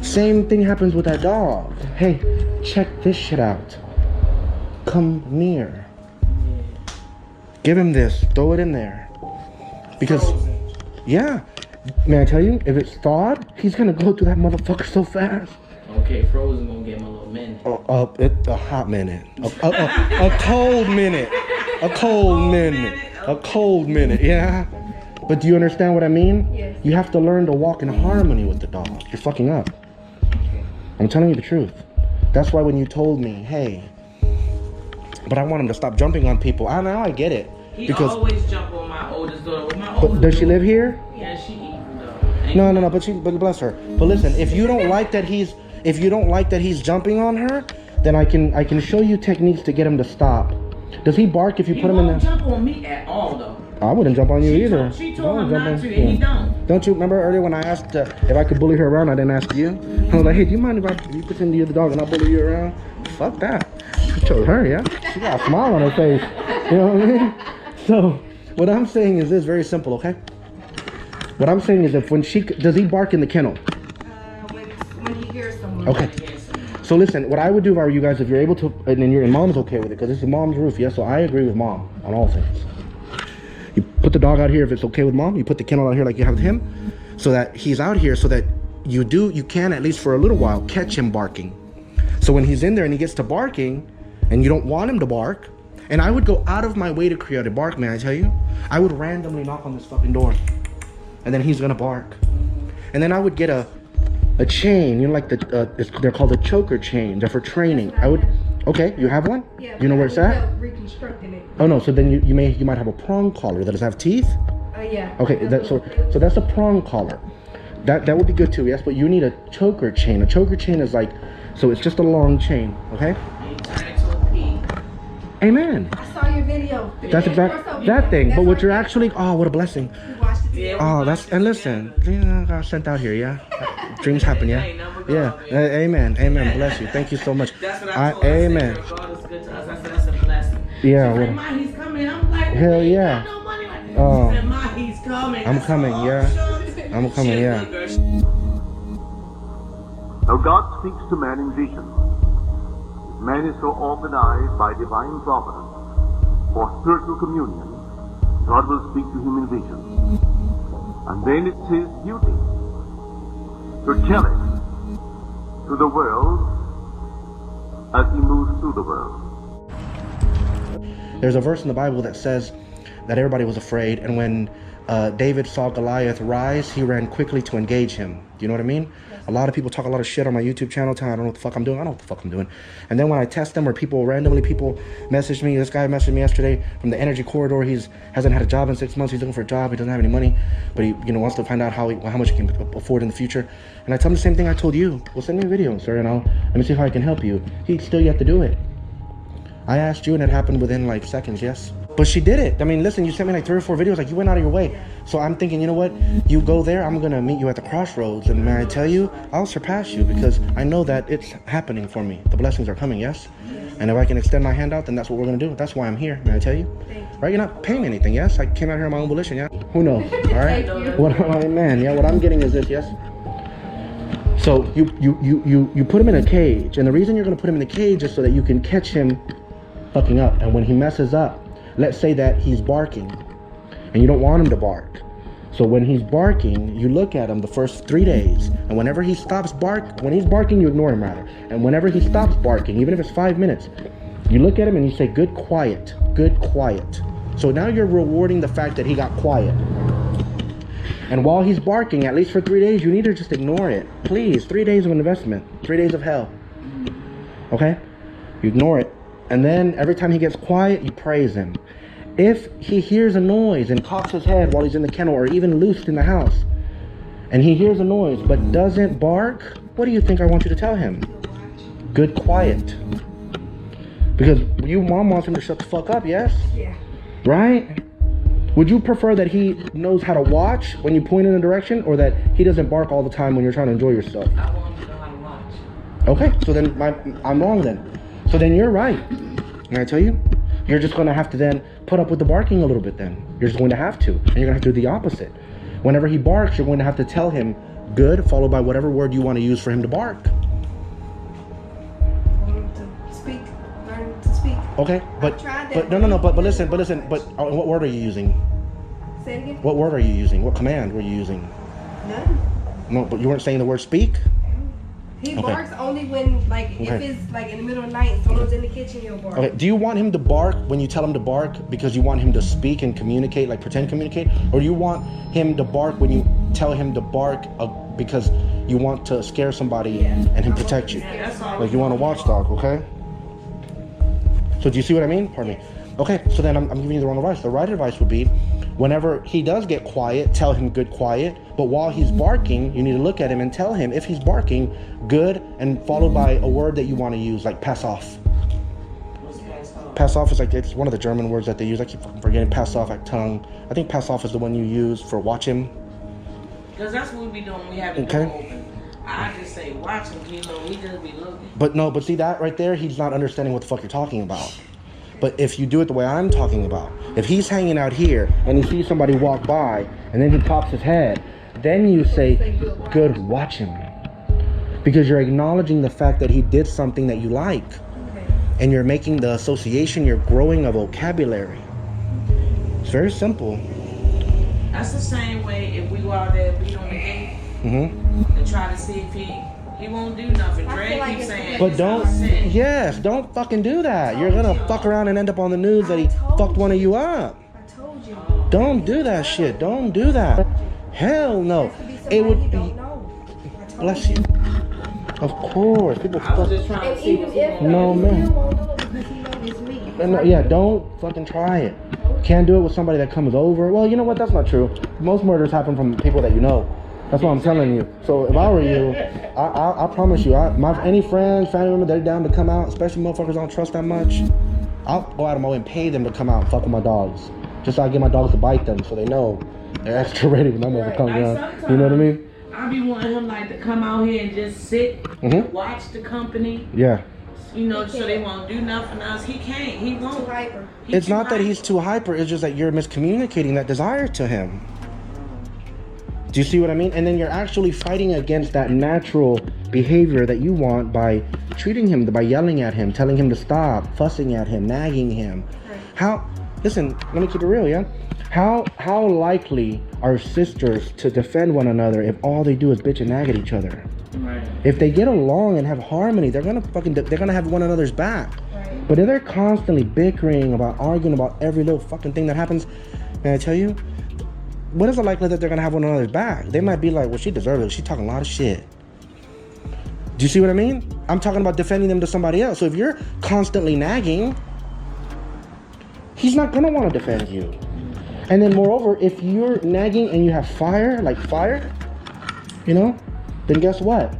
Same thing happens with that dog. Hey, check this shit out. Come near. Yeah. Give him this. Throw it in there. Because, yeah. May I tell you, if it's thawed, he's gonna go through that motherfucker so fast. Okay, frozen gonna give him a little minute. A hot minute. A cold minute. A cold minute. A cold minute, yeah. But do you understand what I mean? Yes. You have to learn to walk in harmony with the dog. You're fucking up. I'm telling you the truth. That's why when you told me, hey, but I want him to stop jumping on people. Now I get it. He always jump on my oldest daughter. But does she live here? Yeah, she eats though. No, but bless her. But listen, if you don't like that he's jumping on her, then I can show you techniques to get him to stop. Does he bark if you put him in there? He won't jump on me at all though. I wouldn't jump on you either. She told him not to, and he don't. Don't you remember earlier when I asked if I could bully her around? I didn't ask you. I was like, hey, do you mind if you pretend you're the dog and I bully you around? Fuck that. I chose her, yeah? She got a smile on her face. You know what I mean? So, what I'm saying is this, very simple, okay? What I'm saying is does he bark in the kennel? When he hears someone. Okay. So listen, what I would do if I were you guys, if you're able to, and mom's okay with it, because this is mom's roof, yeah? So I agree with mom on all things. You put the dog out here if it's okay with mom. You put the kennel out here like you have with him, so that he's out here, so that you can, at least for a little while, catch him barking. So when he's in there and he gets to barking, and you don't want him to bark, and I would go out of my way to create a bark, man, I tell you. I would randomly knock on this fucking door, and then he's gonna bark. And then I would get a A chain, you know, like they're called a choker chain. They're for training. I would. Okay, you have one? Yeah. You know where it's at? Reconstructing it. Oh no, so then you might have a prong collar that does have teeth. Yeah. Okay, so that's a prong collar. That would be good too, yes. But you need a choker chain. A choker chain is like, so it's just a long chain. Okay. Amen. I saw your video. That's exactly that thing. But what you're actually, oh, what a blessing. You watched the video. Oh, that's, and listen, I got sent out here, yeah. Dreams happen, yeah. Yeah. Amen. Amen. Bless you. Thank you so much. That's what I told her. Amen. God is good to us. I said that's a blessing. Yeah. She's Well, like, Ma, he's coming. I'm like, hell yeah. No money. Oh. She said, Ma, he's coming. I'm coming, yeah. I'm coming, yeah. Now God speaks to man in visions. Man is so organized by divine providence for spiritual communion, God will speak to him in visions. And then it's his duty to tell it to the world as he moves through the world. There's a verse in the Bible that says that everybody was afraid, and when David saw Goliath rise, he ran quickly to engage him. Do you know what I mean? A lot of people talk a lot of shit on my YouTube channel telling I don't know what the fuck I'm doing. I don't know what the fuck I'm doing. And then when I test them, or people message me. This guy messaged me yesterday from the energy corridor. Hasn't had a job in 6 months. He's looking for a job. He doesn't have any money, but he wants to find out how much he can afford in the future. And I tell him the same thing I told you. Well, send me a video, sir, and let me see how I can help you. He's still yet to do it. I asked you, and it happened within like seconds. Yes. But she did it. I mean, listen, you sent me like 3 or 4 videos. Like, you went out of your way. So I'm thinking, you know what? You go there, I'm going to meet you at the crossroads. And may I tell you, I'll surpass you, because I know that it's happening for me. The blessings are coming, yes? And if I can extend my hand out, then that's what we're going to do. That's why I'm here. May I tell you? Right? You're not paying me anything, yes? I came out here on my own volition, yeah? Who knows? All right? What I'm getting is this, yes? So you put him in a cage. And the reason you're going to put him in a cage is so that you can catch him fucking up. And when he messes up, let's say that he's barking and you don't want him to bark. So when he's barking, you look at him the first 3 days, and whenever he stops when he's barking, you ignore him rather. And whenever he stops barking, even if it's 5 minutes, you look at him and you say, good, quiet, good, quiet. So now you're rewarding the fact that he got quiet. And while he's barking, at least for 3 days, you need to just ignore it. Please, 3 days of investment, 3 days of hell. Okay? You ignore it. And then every time he gets quiet, you praise him. If he hears a noise and cocks his head while he's in the kennel, or even loosed in the house, and he hears a noise but doesn't bark, what do you think I want you to tell him? Good, quiet. Because mom wants him to shut the fuck up, yes? Yeah. Right? Would you prefer that he knows how to watch when you point in a direction, or that he doesn't bark all the time when you're trying to enjoy yourself? I want him to know how to watch. Okay, so then I'm wrong then. So then you're right. Can I tell you? You're just going to have to then put up with the barking a little bit then. You're just going to have to. And you're going to have to do the opposite. Whenever he barks, you're going to have to tell him good, followed by whatever word you want to use for him to bark. Learn to speak. Okay, but listen, what word are you using? Say it again. What word are you using? What command were you using? None. No, but you weren't saying the word speak? He barks only when, like, if it's like in the middle of the night and someone's in the kitchen, he'll bark. Okay, do you want him to bark when you tell him to bark because you want him to speak and communicate, like pretend communicate? Or do you want him to bark when you tell him to bark because you want to scare somebody and him protect you? Like you want a watchdog, okay? So do you see what I mean? Pardon me. Okay, so then I'm giving you the wrong advice. The right advice would be, whenever he does get quiet, tell him good, quiet. But while he's barking, you need to look at him and tell him, if he's barking, good, and followed by a word that you want to use, like pass off. Pass off is like, it's one of the German words that they use. I keep forgetting. Pass off, like tongue. I think pass off is the one you use for watch him. Because that's what we be doing when we have it open. I just say watch him, we just be looking. But see that right there, he's not understanding what the fuck you're talking about. But if you do it the way I'm talking about, if he's hanging out here and he sees somebody walk by and then he cocks his head, then you say, good, watch him. Because you're acknowledging the fact that he did something that you like. And you're making the association, you're growing a vocabulary. It's very simple. That's the same way if we go out there and beat on the gate and try to see if he won't do nothing. Dre keeps saying, but don't fucking do that. You're gonna fuck around and end up on the news that he fucked one of you up. I told you. Don't do that shit. Don't do that. Hell no. It would be. Bless you. Of course. People I was just trying And to see even what's if going No, on. he man. still won't do it because he knows it's me. No, yeah, don't fucking try it. Can't do it with somebody that comes over. Well, you know what? That's not true. Most murders happen from people that you know. That's what I'm telling you. So if I were you, I promise you, any friends, family members, they're down to come out, especially motherfuckers I don't trust that much. I'll go out of my way and pay them to come out and fuck with my dogs. Just so I get my dogs to bite them so they know they're extra ready when that motherfucker comes around. You know what I mean? I be wanting him like to come out here and just sit, Mhm. watch the company, Yeah. you know, so they won't do nothing else. He can't. He Too won't. hyper. It's not that he's too hyper, it's just that you're miscommunicating that desire to him. Do you see what I mean? And then you're actually fighting against that natural behavior that you want by treating him, by yelling at him, telling him to stop, fussing at him, nagging him. Right. Listen, let me keep it real, yeah? How likely are sisters to defend one another if all they do is bitch and nag at each other? Right. If they get along and have harmony, they're gonna have one another's back. Right. But if they're constantly bickering about, arguing about every little fucking thing that happens, man, I tell you, what is the likelihood that they're gonna have one another's back? They might be like, well, she deserves it. She's talking a lot of shit. Do you see what I mean? I'm talking about defending them to somebody else. So if you're constantly nagging, he's not gonna want to defend you. And then moreover, if you're nagging and you have fire, you know, then guess what?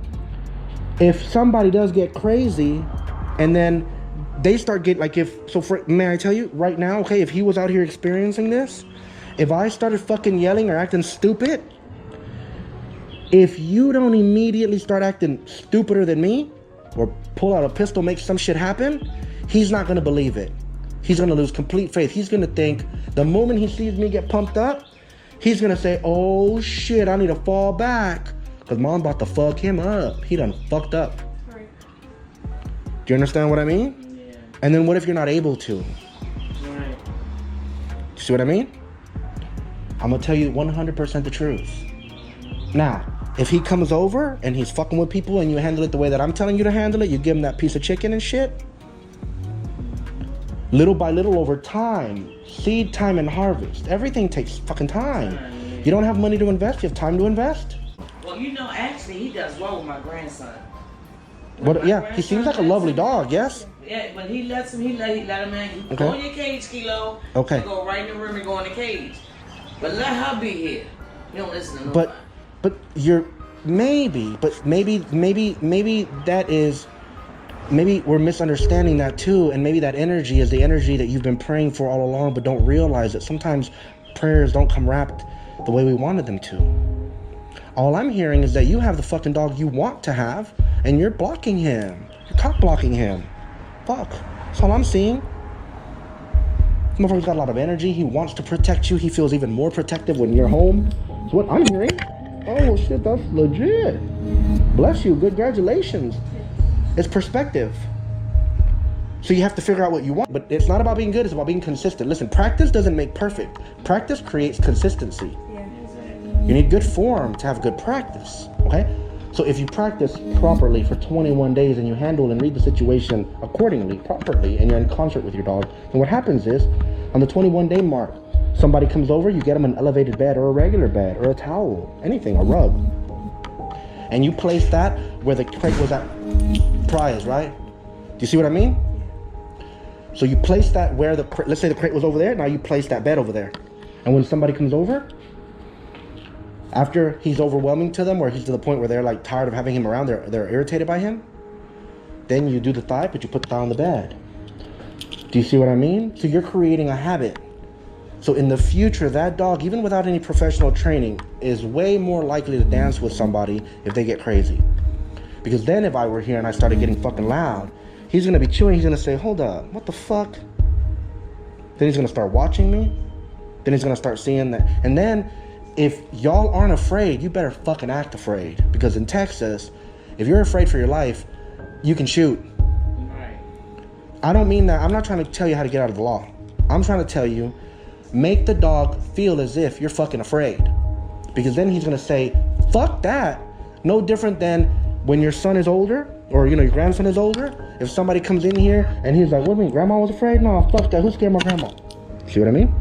If somebody does get crazy and then they start getting may I tell you right now, okay, if he was out here experiencing this, if I started fucking yelling or acting stupid, if you don't immediately start acting stupider than me or pull out a pistol, make some shit happen, he's not gonna believe it. He's gonna lose complete faith. He's gonna think the moment he sees me get pumped up, he's gonna say, oh shit, I need to fall back because mom about to fuck him up. He done fucked up. Right. Do you understand what I mean? Yeah. And then what if you're not able to? Right. You see what I mean? I'm gonna tell you 100% the truth. Now, if he comes over and he's fucking with people and you handle it the way that I'm telling you to handle it, you give him that piece of chicken and shit, little by little over time, seed time and harvest, everything takes fucking time. You don't have money to invest, you have time to invest. Well, you know, actually, he does well with my grandson. But yeah, he seems like a lovely dog, yes? Yeah, but he lets him, he let him in. Okay. Go in your cage, Kilo. Okay. You go right in the room and go in the cage. But let her be here. You don't listen to nobody. But maybe that is, maybe we're misunderstanding that too, and maybe that energy is the energy that you've been praying for all along but don't realize it. Sometimes prayers don't come wrapped the way we wanted them to. All I'm hearing is that you have the fucking dog you want to have and you're blocking him. You're cock blocking him. Fuck. That's all I'm seeing. This motherfucker's got a lot of energy. He wants to protect you. He feels even more protective when you're home. That's what I'm hearing. Oh shit, that's legit. Bless you. Good, congratulations. It's perspective. So you have to figure out what you want. But it's not about being good, it's about being consistent. Listen, practice doesn't make perfect. Practice creates consistency. Yeah. You need good form to have good practice, okay? So if you practice properly for 21 days and you handle and read the situation accordingly, properly, and you're in concert with your dog, then what happens is, on the 21-day mark, somebody comes over, you get them an elevated bed or a regular bed or a towel, anything, a rug. And you place that where the crate was at prize, right? Do you see what I mean? So you place that where let's say the crate was over there, now you place that bed over there. And when somebody comes over, after he's overwhelming to them, or he's to the point where they're like tired of having him around, they're irritated by him, then you do the thigh, but you put the thigh on the bed. Do you see what I mean? So you're creating a habit. So in the future, that dog, even without any professional training, is way more likely to dance with somebody if they get crazy. Because then if I were here and I started getting fucking loud, he's gonna be chewing, he's gonna say, hold up, what the fuck? Then he's gonna start watching me. Then he's gonna start seeing that. And then if y'all aren't afraid, you better fucking act afraid. Because in Texas, if you're afraid for your life, you can shoot. Right. I don't mean that, I'm not trying to tell you how to get out of the law. I'm trying to tell you, make the dog feel as if you're fucking afraid. Because then he's gonna say, fuck that. No different than when your son is older, or your grandson is older. If somebody comes in here and he's like, what do you mean, grandma was afraid? No, fuck that, who scared my grandma? See what I mean?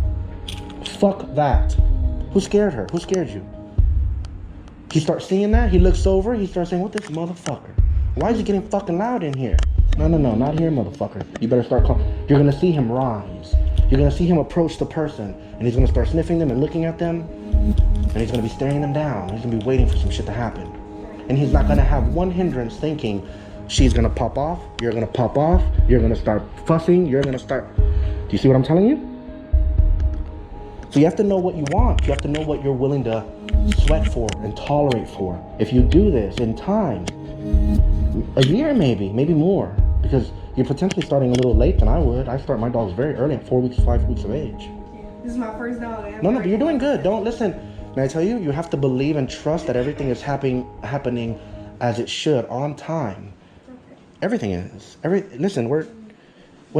Fuck that. Who scared her? Who scared you? He starts seeing that. He looks over. He starts saying, what this motherfucker? Why is he getting fucking loud in here? No, not here, motherfucker. You better start calling. You're going to see him rise. You're going to see him approach the person. And he's going to start sniffing them and looking at them. And he's going to be staring them down. He's going to be waiting for some shit to happen. And he's not going to have one hindrance thinking, she's going to pop off. You're going to pop off. You're going to start fussing. You're going to start... Do you see what I'm telling you? So you have to know what you want. You have to know what you're willing to sweat for and tolerate for. If you do this in time, a year maybe more, because you're potentially starting a little late than I would. I start my dogs very early at 4 weeks, 5 weeks of age. This is my first dog. No, but you're doing good. Don't listen. May I tell you, you have to believe and trust that everything is happening as it should on time. Everything is. Listen, what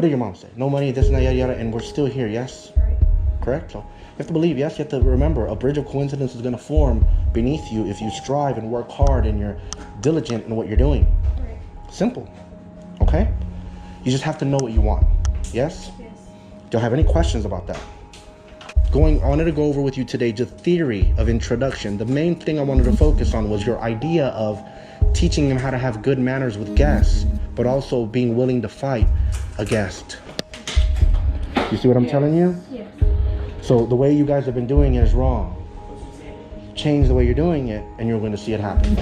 did your mom say? No money, this and that, yada yada, and we're still here, yes? Right. Correct? So you have to believe, yes, you have to remember, a bridge of coincidence is going to form beneath you if you strive and work hard and you're diligent in what you're doing. Right. Simple. Okay? You just have to know what you want. Yes? Yes. Don't have any questions about that. I wanted to go over with you today the theory of introduction. The main thing I wanted to focus on was your idea of teaching them how to have good manners with guests, but also being willing to fight a guest. You see what I'm telling you? Yes. So the way you guys have been doing it is wrong. Change the way you're doing it, and you're going to see it happen.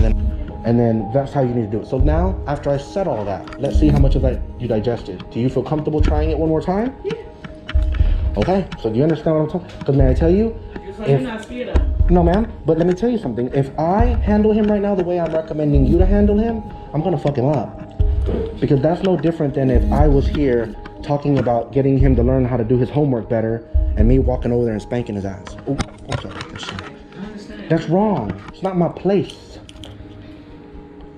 And then that's how you need to do it. So now, after I said all that, let's see how much of that you digested. Do you feel comfortable trying it one more time? Yeah. Okay. So do you understand what I'm talking? Because may I tell you? You're not scared of him. No, ma'am. But let me tell you something. If I handle him right now the way I'm recommending you to handle him, I'm going to fuck him up. Because that's no different than if I was here talking about getting him to learn how to do his homework better and me walking over there and spanking his ass. Oh, I'm sorry. That's wrong. It's not my place.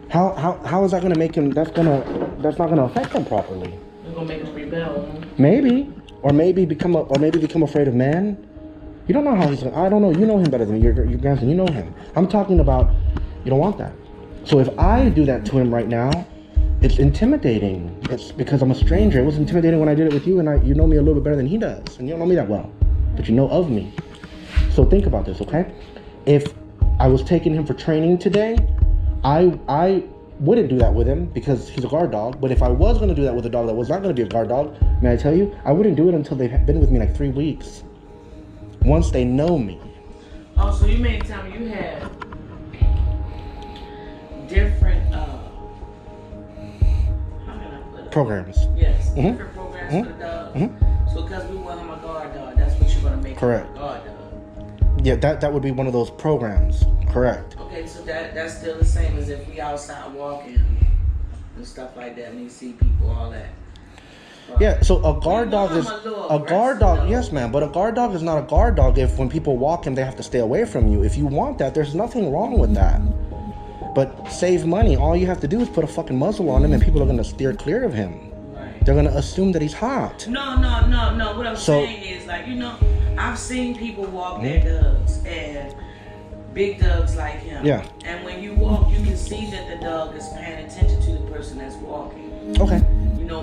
How is that gonna make him? That's not gonna affect him properly. You're gonna make him rebel. Maybe, or maybe become afraid of man. You don't know how he's gonna. I don't know. You know him better than me. Your grandson. You know him. I'm talking about. You don't want that. So if I do that to him right now, it's intimidating. It's because I'm a stranger. It was intimidating when I did it with you, and you know me a little bit better than he does, and you don't know me that well, but you know of me. So think about this, okay? If I was taking him for training today, I wouldn't do that with him because he's a guard dog. But if I was going to do that with a dog that was not going to be a guard dog, may I tell you, I wouldn't do it until they've been with me like 3 weeks. Once they know me. Oh, so you mean to tell me you have different Programs. Yes, different programs for the dogs. So because we want him a guard dog, that's what you're going to make Correct. him a guard dog. Yeah, that would be one of those programs. Correct. Okay, so that's still the same as if we outside walking and stuff like that, and you see people, all that. Yeah, so a guard dog is a guard dog. Yes, ma'am, but a guard dog is not a guard dog if when people walk him, they have to stay away from you. If you want that, there's nothing wrong with that. But save money. All you have to do is put a fucking muzzle on him, and people are gonna steer clear of him. Right. They're gonna assume that he's hot. No. What I'm saying is, like, I've seen people walk their dogs and big dogs like him. Yeah. And when you walk, you can see that the dog is paying attention to the person that's walking. Okay.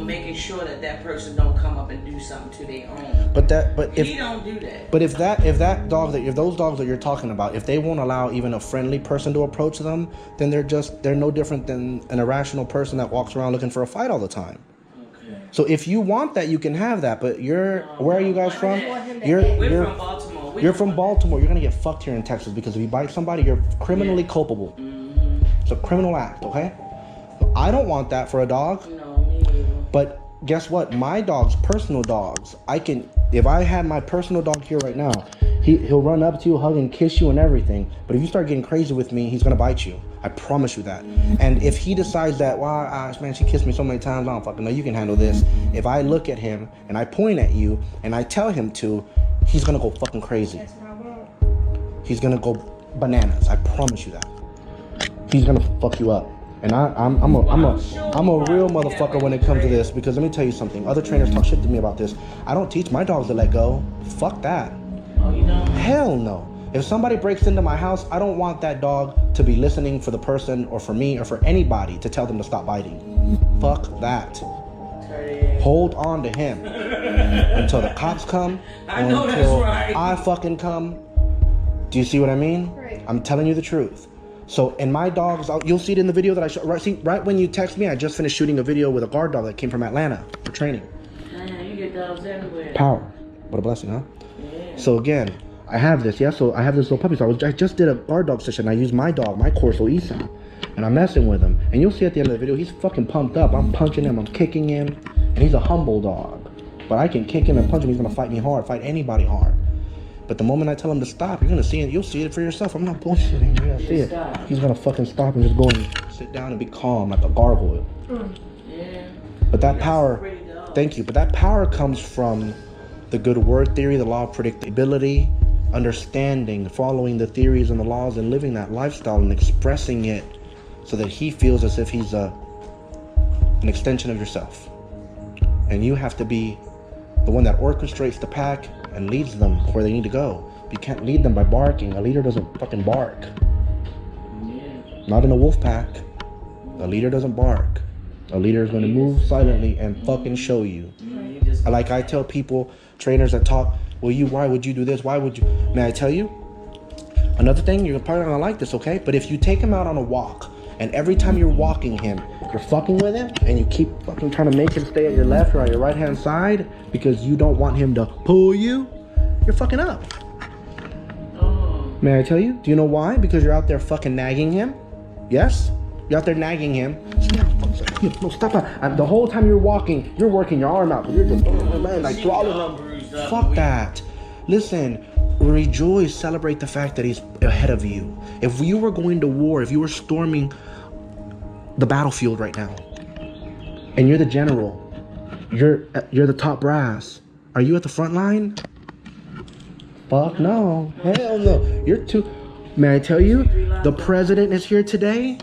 Making sure that person don't come up and do something to their own. But if he don't do that. But if those dogs that you're talking about, if they won't allow even a friendly person to approach them, then they're no different than an irrational person that walks around looking for a fight all the time. Okay. So if you want that, you can have that. But where are you guys from? We're from Baltimore. You're from Baltimore. You're gonna get fucked here in Texas because if you bite somebody, you're criminally culpable. Mm-hmm. It's a criminal act. Okay. I don't want that for a dog. No, me either. But guess what? My dogs, personal dogs, if I had my personal dog here right now, he'll run up to you, hug and kiss you and everything. But if you start getting crazy with me, he's gonna bite you. I promise you that. And if he decides that, man, she kissed me so many times, I don't fucking know, you can handle this. If I look at him and I point at you and I tell him to, he's gonna go fucking crazy. That's what I want. He's gonna go bananas. I promise you that. He's gonna fuck you up. And I'm a real motherfucker when it comes to this, because let me tell you something. Other trainers talk shit to me about this. I don't teach my dogs to let go. Fuck that. Oh, you don't? Hell no. If somebody breaks into my house, I don't want that dog to be listening for the person or for me or for anybody to tell them to stop biting. Fuck that. Hold on to him until the cops come. I know that's right. I fucking come. Do you see what I mean? Right. I'm telling you the truth. So in my dogs, you'll see it in the video that I showed. Right when you text me, I just finished shooting a video with a guard dog that came from Atlanta for training. Man, you get dogs everywhere. Power. What a blessing, huh? Yeah. So again, I have this, yeah? So I have this little puppy. So I just did a guard dog session. I used my dog, my Corso Isa, and I'm messing with him. And you'll see at the end of the video, he's fucking pumped up. I'm punching him, I'm kicking him, and he's a humble dog. But I can kick him and punch him, he's gonna fight me hard, fight anybody hard. But the moment I tell him to stop, you're gonna see it. You'll see it for yourself. I'm not bullshitting. You're gonna see it. He's gonna fucking stop and just go and sit down and be calm like a gargoyle. Yeah. But that power, thank you. But that power comes from the good word theory, the law of predictability, understanding, following the theories and the laws, and living that lifestyle and expressing it so that he feels as if he's an extension of yourself. And you have to be the one that orchestrates the pack and leads them where they need to go. You can't lead them by barking. A leader doesn't fucking bark. Yeah. Not in a wolf pack. A leader doesn't bark. A leader is going to move silently and fucking show you. Like I tell people, trainers that talk, well, why would you do this? Why would you? May I tell you? Another thing, you're probably not going to like this, okay? But if you take him out on a walk, and every time you're walking him, you're fucking with him, and you keep fucking trying to make him stay at your left or on your right hand side because you don't want him to pull you, you're fucking up. May I tell you? Do you know why? Because you're out there fucking nagging him. Yes? You're out there nagging him. No, stop that. The whole time you're walking, you're working your arm out. You're just like throttling him. Fuck that. Listen, rejoice, celebrate the fact that he's ahead of you. If you were going to war, if you were storming the battlefield right now, and you're the general, you're the top brass, are you at the front line? Fuck no. Hell no. You're too. May I tell you, the president is here today.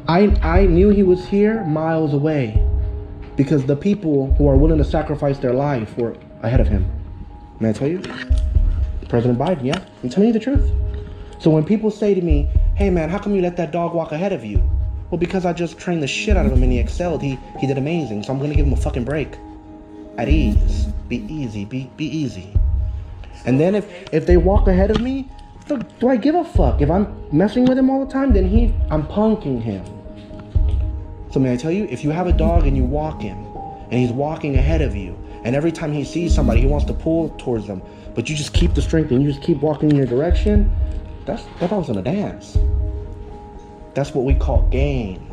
I knew he was here miles away because the people who are willing to sacrifice their life were ahead of him. May I tell you? President Biden, yeah? I'm telling you the truth. So when people say to me, hey man, how come you let that dog walk ahead of you? Well, because I just trained the shit out of him and he excelled. He did amazing. So I'm gonna give him a fucking break. At ease. Be easy. Be easy. And then if they walk ahead of me, do I give a fuck? If I'm messing with him all the time, then I'm punking him. So may I tell you, if you have a dog and you walk him, and he's walking ahead of you, and every time he sees somebody, he wants to pull towards them, but you just keep the strength and you just keep walking in your direction, that dog's gonna dance. That's what we call game.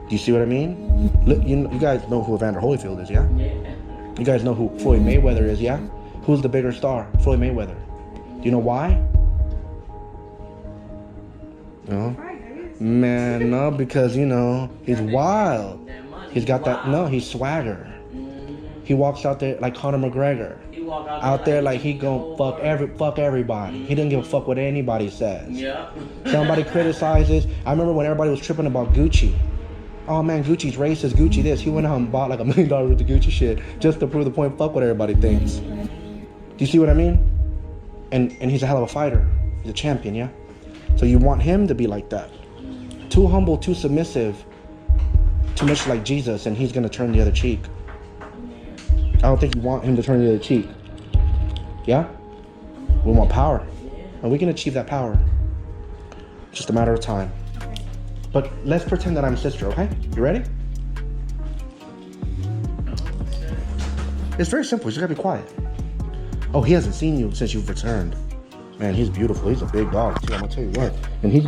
Do you see what I mean? Look, you guys know who Evander Holyfield is, yeah? Yeah. You guys know who Floyd Mayweather is, yeah? Who's the bigger star? Floyd Mayweather. Do you know why? No? Man, no, because, he's wild. He's got that, no, he's swagger. He walks out there like Conor McGregor. Out there like he gon' fuck everybody. He doesn't give a fuck what anybody says. Yeah. Somebody criticizes. I remember when everybody was tripping about Gucci. Oh man, Gucci's racist, Gucci this. He went out and bought like $1 million worth of Gucci shit just to prove the point, fuck what everybody thinks. Do you see what I mean? And he's a hell of a fighter. He's a champion, yeah? So you want him to be like that. Too humble, too submissive, too much like Jesus, and he's gonna turn the other cheek. I don't think you want him to turn the other cheek. Yeah? We want power. And we can achieve that power. It's just a matter of time. But let's pretend that I'm sister, okay? You ready? It's very simple. You just gotta be quiet. Oh, he hasn't seen you since you've returned. Man, he's beautiful. He's a big dog, too. I'm gonna tell you what. And he's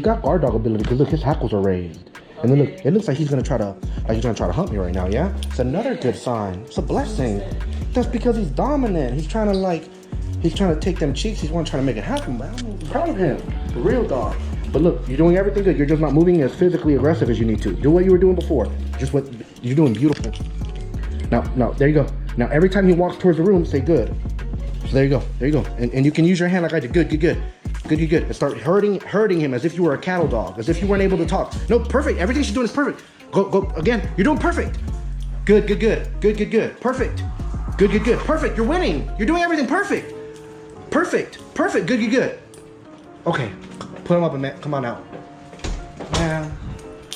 got guard dog ability, because look, his hackles are raised. And then look, it looks like he's gonna try to hunt me right now, yeah? It's another good sign. It's a blessing. That's because he's dominant. He's trying to take them cheeks. He's trying to make it happen, man. I'm proud of him. The real dog. But look, you're doing everything good. You're just not moving as physically aggressive as you need to. Do what you were doing before. Just what you're doing beautiful. Now, there you go. Now, every time he walks towards the room, say good. So there you go. And you can use your hand like I did. Good. And start herding him as if you were a cattle dog, as if you weren't able to talk. No, perfect. Everything she's doing is perfect. Go again. You're doing perfect. Good. Perfect. Good. Perfect. You're winning. You're doing everything perfect. Perfect. Good. Okay, put him up and come on out. Man,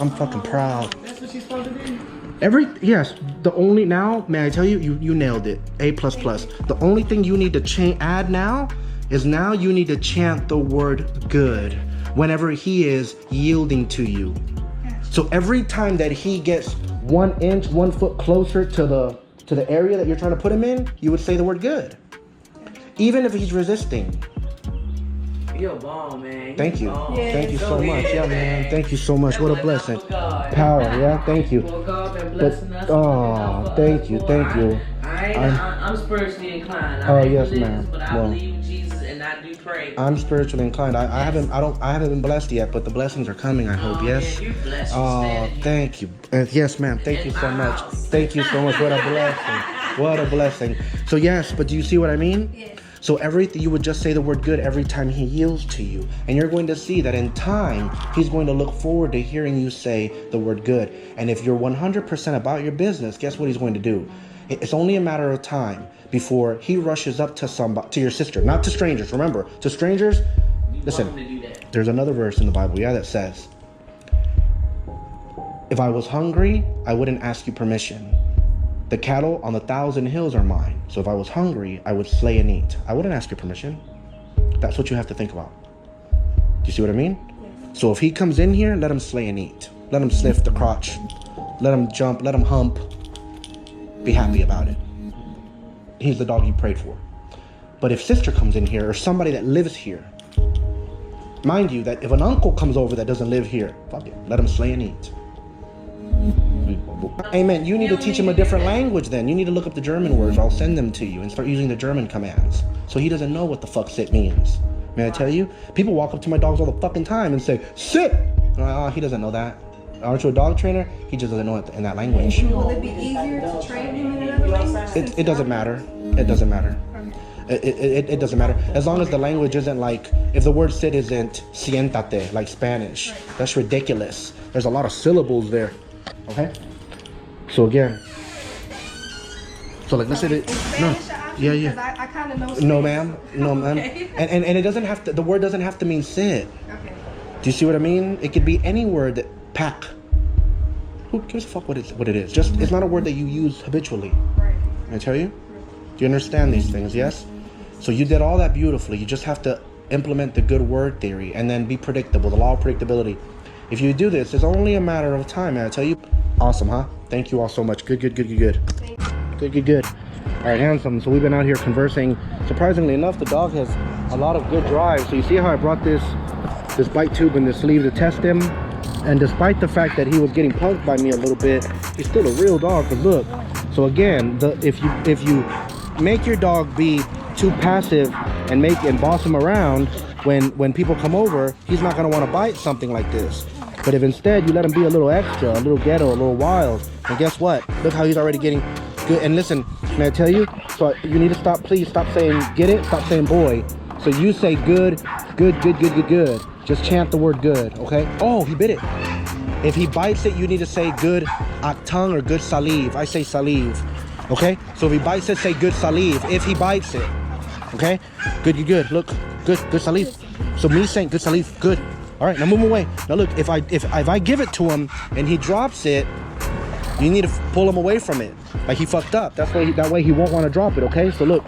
I'm fucking proud. That's what she's supposed to do. Yes, may I tell you, you nailed it. A++. The only thing you need to add now is now you need to chant the word good whenever he is yielding to you. So every time that he gets 1 inch, 1 foot closer to the area that you're trying to put him in, you would say the word good. Even if he's resisting. You're a bomb, man. Thank you. Yeah. Thank you so much. Yeah, man. Thank you so much. What a blessing. Power, yeah. Thank you. Well, God been blessing us. Oh, thank you. Thank you. I'm spiritually inclined. Oh, yes, ma'am. But I believe in Jesus and I do pray. I'm spiritually inclined. I haven't been blessed yet, but the blessings are coming, I hope. Yes. Yeah, you're blessed. Oh, thank you. Yes, ma'am. Thank you so much. Thank you so much. What a blessing. What a blessing. So yes, but do you see what I mean? Yes. So everything, you would just say the word good every time he yields to you. And you're going to see that in time, he's going to look forward to hearing you say the word good. And if you're 100% about your business, guess what he's going to do? It's only a matter of time before he rushes up to somebody, to your sister, not to strangers. Remember, to strangers, listen, there's another verse in the Bible, that says, if I was hungry, I wouldn't ask you permission. The cattle on 1,000 hills are mine. So if I was hungry, I would slay and eat. I wouldn't ask your permission. That's what you have to think about. Do you see what I mean? Yes. So if he comes in here, let him slay and eat. Let him sniff the crotch. Let him jump. Let him hump. Be happy about it. He's the dog you prayed for. But if sister comes in here or somebody that lives here, mind you that if an uncle comes over that doesn't live here, fuck it. Let him slay and eat. Amen. You need to teach him a different language then. You need to look up the German words. I'll send them to you and start using the German commands. So he doesn't know what the fuck sit means. May I tell you? People walk up to my dogs all the fucking time and say, sit! Oh, he doesn't know that. Aren't you a dog trainer? He just doesn't know it in that language. Will it be easier to train him in another language? It doesn't matter. It doesn't matter. It doesn't matter. As long as the language isn't like, if the word sit isn't siéntate, like Spanish, that's ridiculous. There's a lot of syllables there. Okay? So again, so like let's say that, no, yeah. I kind of know Spanish. No ma'am, no ma'am. Okay. And it doesn't have to, the word doesn't have to mean sit. Okay. Do you see what I mean? It could be any word that, pack. Who gives a fuck what it is? Just, it's not a word that you use habitually. Right. Can I tell you? Do you understand these things? Yes? So you did all that beautifully. You just have to implement the good word theory and then be predictable, the law of predictability. If you do this, it's only a matter of time, man. I tell you. Awesome, huh? Thank you all so much. Good. Good. All right, handsome. So we've been out here conversing. Surprisingly enough, the dog has a lot of good drive. So you see how I brought this bite tube in the sleeve to test him? And despite the fact that he was getting punked by me a little bit, he's still a real dog. Cause look. So again, if you make your dog be too passive and boss him around when people come over, he's not gonna want to bite something like this. But if instead you let him be a little extra, a little ghetto, a little wild, and guess what? Look how he's already getting good. And listen, may I tell you? So you need to please stop saying get it, stop saying boy. So you say good. Just chant the word good, okay? Oh, he bit it. If he bites it, you need to say good tongue or good salive. I say salive, okay? So if he bites it, say good salive. If he bites it, okay? Good. Look, good salive. So me saying good salive, good. All right, now move away. Now look, if I give it to him and he drops it, you need to pull him away from it. Like he fucked up. That way he won't want to drop it, okay? So look,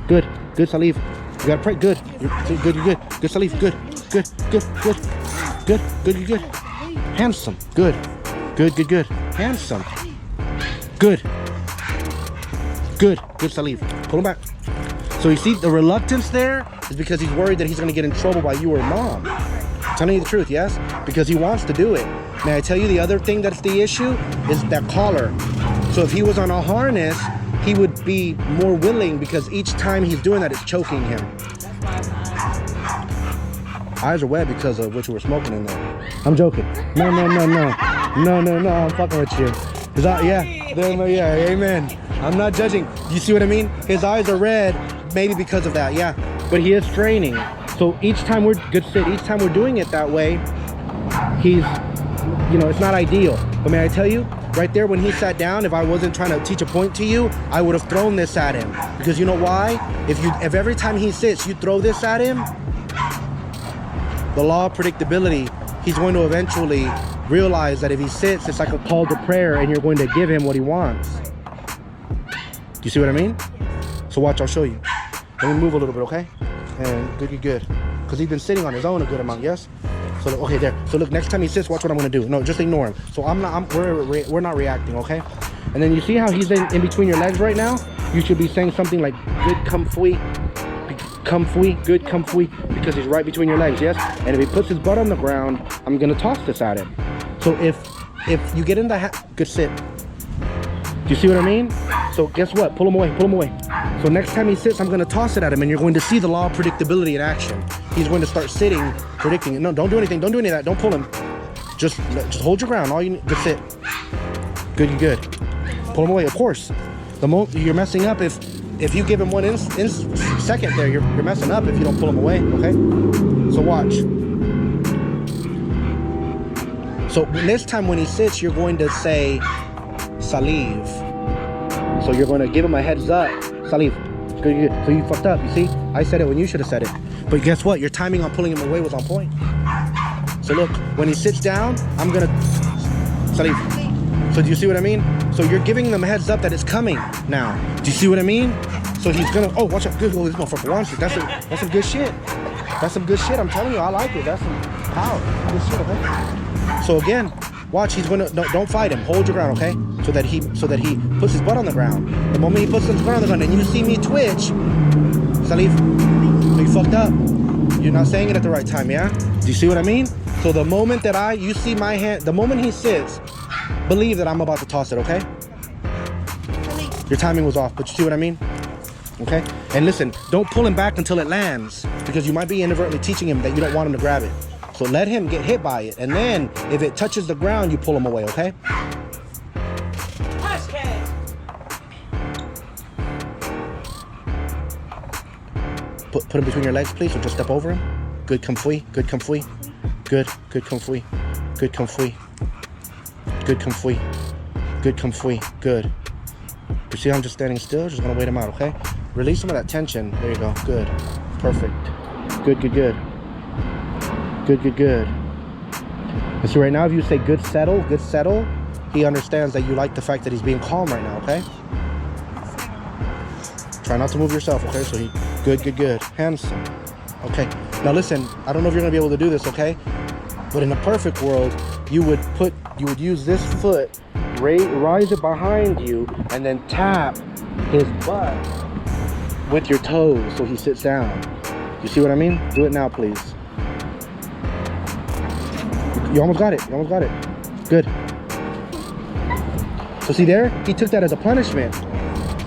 good salive. You gotta pray, good. You're good. Good salive, good. Handsome, good. Handsome, good salive. Pull him back. So you see the reluctance there is because he's worried that he's gonna get in trouble by you or mom. I'm telling you the truth, yes? Because he wants to do it. May I tell you the other thing that's the issue is that collar. So if he was on a harness, he would be more willing because each time he's doing that, it's choking him. Eyes are wet because of what you were smoking in there. I'm joking. No, I'm fucking with you. Yeah, amen. I'm not judging. You see what I mean? His eyes are red, maybe because of that, yeah. But he is training. So each time we're doing it that way, he's, it's not ideal. But may I tell you, right there when he sat down, if I wasn't trying to teach a point to you, I would have thrown this at him. Because you know why? If every time he sits, you throw this at him, the law of predictability, he's going to eventually realize that if he sits, it's like a call to prayer and you're going to give him what he wants. Do you see what I mean? So watch, I'll show you. Let me move a little bit, okay? And good. Because he's been sitting on his own a good amount, yes? So, okay, there. So look, next time he sits, watch what I'm gonna do. No, just ignore him. So we're not reacting, okay? And then you see how he's in between your legs right now? You should be saying something like, good comfy, good comfy, because he's right between your legs, yes? And if he puts his butt on the ground, I'm gonna toss this at him. So if you get in the good sit. Do you see what I mean? So guess what? Pull him away. So next time he sits, I'm gonna toss it at him, and you're going to see the law of predictability in action. He's going to start sitting, predicting it. No, don't do anything. Don't do any of that. Don't pull him. Just hold your ground. All you need, just sit. Good. Pull him away. Of course. The moment you're messing up if you give him one second there, you're messing up if you don't pull him away. Okay. So watch. So this time when he sits, you're going to say salive. So you're going to give him a heads up. Salive. Good. So you fucked up. You see? I said it when you should have said it. But guess what? Your timing on pulling him away was on point. So look, when he sits down, I'm gonna salive. So do you see what I mean? So you're giving them a heads up that it's coming now. Do you see what I mean? So he's gonna, oh, watch out. Good. Oh, this motherfucker wants it. That's some good shit. That's some good shit. I'm telling you, I like it. That's some power. Good shit, okay? So again, watch. He's gonna don't fight him. Hold your ground, okay? So that he puts his butt on the ground. The moment he puts his butt on the ground, and you see me twitch, salive. So you fucked up. You're not saying it at the right time, yeah? Do you see what I mean? So the moment that you see my hand, the moment he sits, believe that I'm about to toss it, okay? Your timing was off, but you see what I mean? Okay? And listen, don't pull him back until it lands, because you might be inadvertently teaching him that you don't want him to grab it. So let him get hit by it, and then if it touches the ground, you pull him away, okay? Put him between your legs, please, or just step over him. Good comfy. Good comfy. Good comfy. Good comfy. Good comfy. Good comfy. Good. You see how I'm just standing still? Just gonna wait him out, okay? Release some of that tension. There you go. Good. Perfect. Good. Good. And so right now, if you say good settle, he understands that you like the fact that he's being calm right now, okay? Try not to move yourself, okay? So he, good. Handsome. Okay. Now listen, I don't know if you're gonna be able to do this, okay? But in a perfect world, you would use this foot, rise it behind you, and then tap his butt with your toes so he sits down. You see what I mean? Do it now, please. You almost got it. Good. So see there? He took that as a punishment.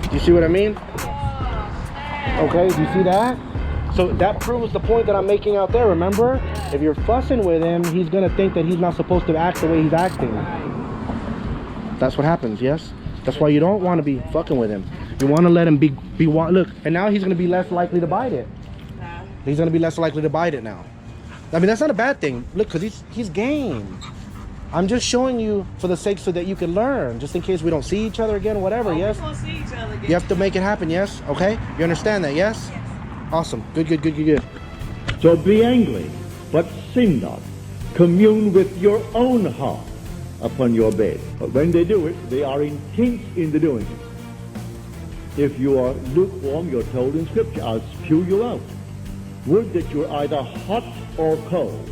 Do you see what I mean? Okay, do you see that? So that proves the point that I'm making out there, remember? If you're fussing with him, he's gonna think that he's not supposed to act the way he's acting. That's what happens, yes? That's why you don't want to be fucking with him. You want to let him be look, and now he's gonna be less likely to bite it. He's gonna be less likely to bite it now. I mean, that's not a bad thing. Look, because he's game. I'm just showing you for the sake so that you can learn, just in case we don't see each other again, whatever, yes? We're gonna see each other again. You have to make it happen, yes? Okay? You understand that, yes? Awesome. Good. So be angry, but sin not. Commune with your own heart upon your bed. But when they do it, they are intense in the doing it. If you are lukewarm, you're told in Scripture, I'll spew you out. Would that you're either hot or cold.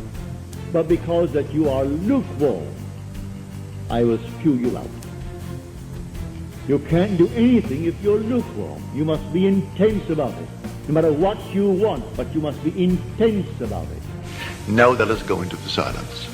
But because that you are lukewarm, I will spew you out. You can't do anything if you're lukewarm. You must be intense about it. No matter what you want, but you must be intense about it. Now let us go into the silence.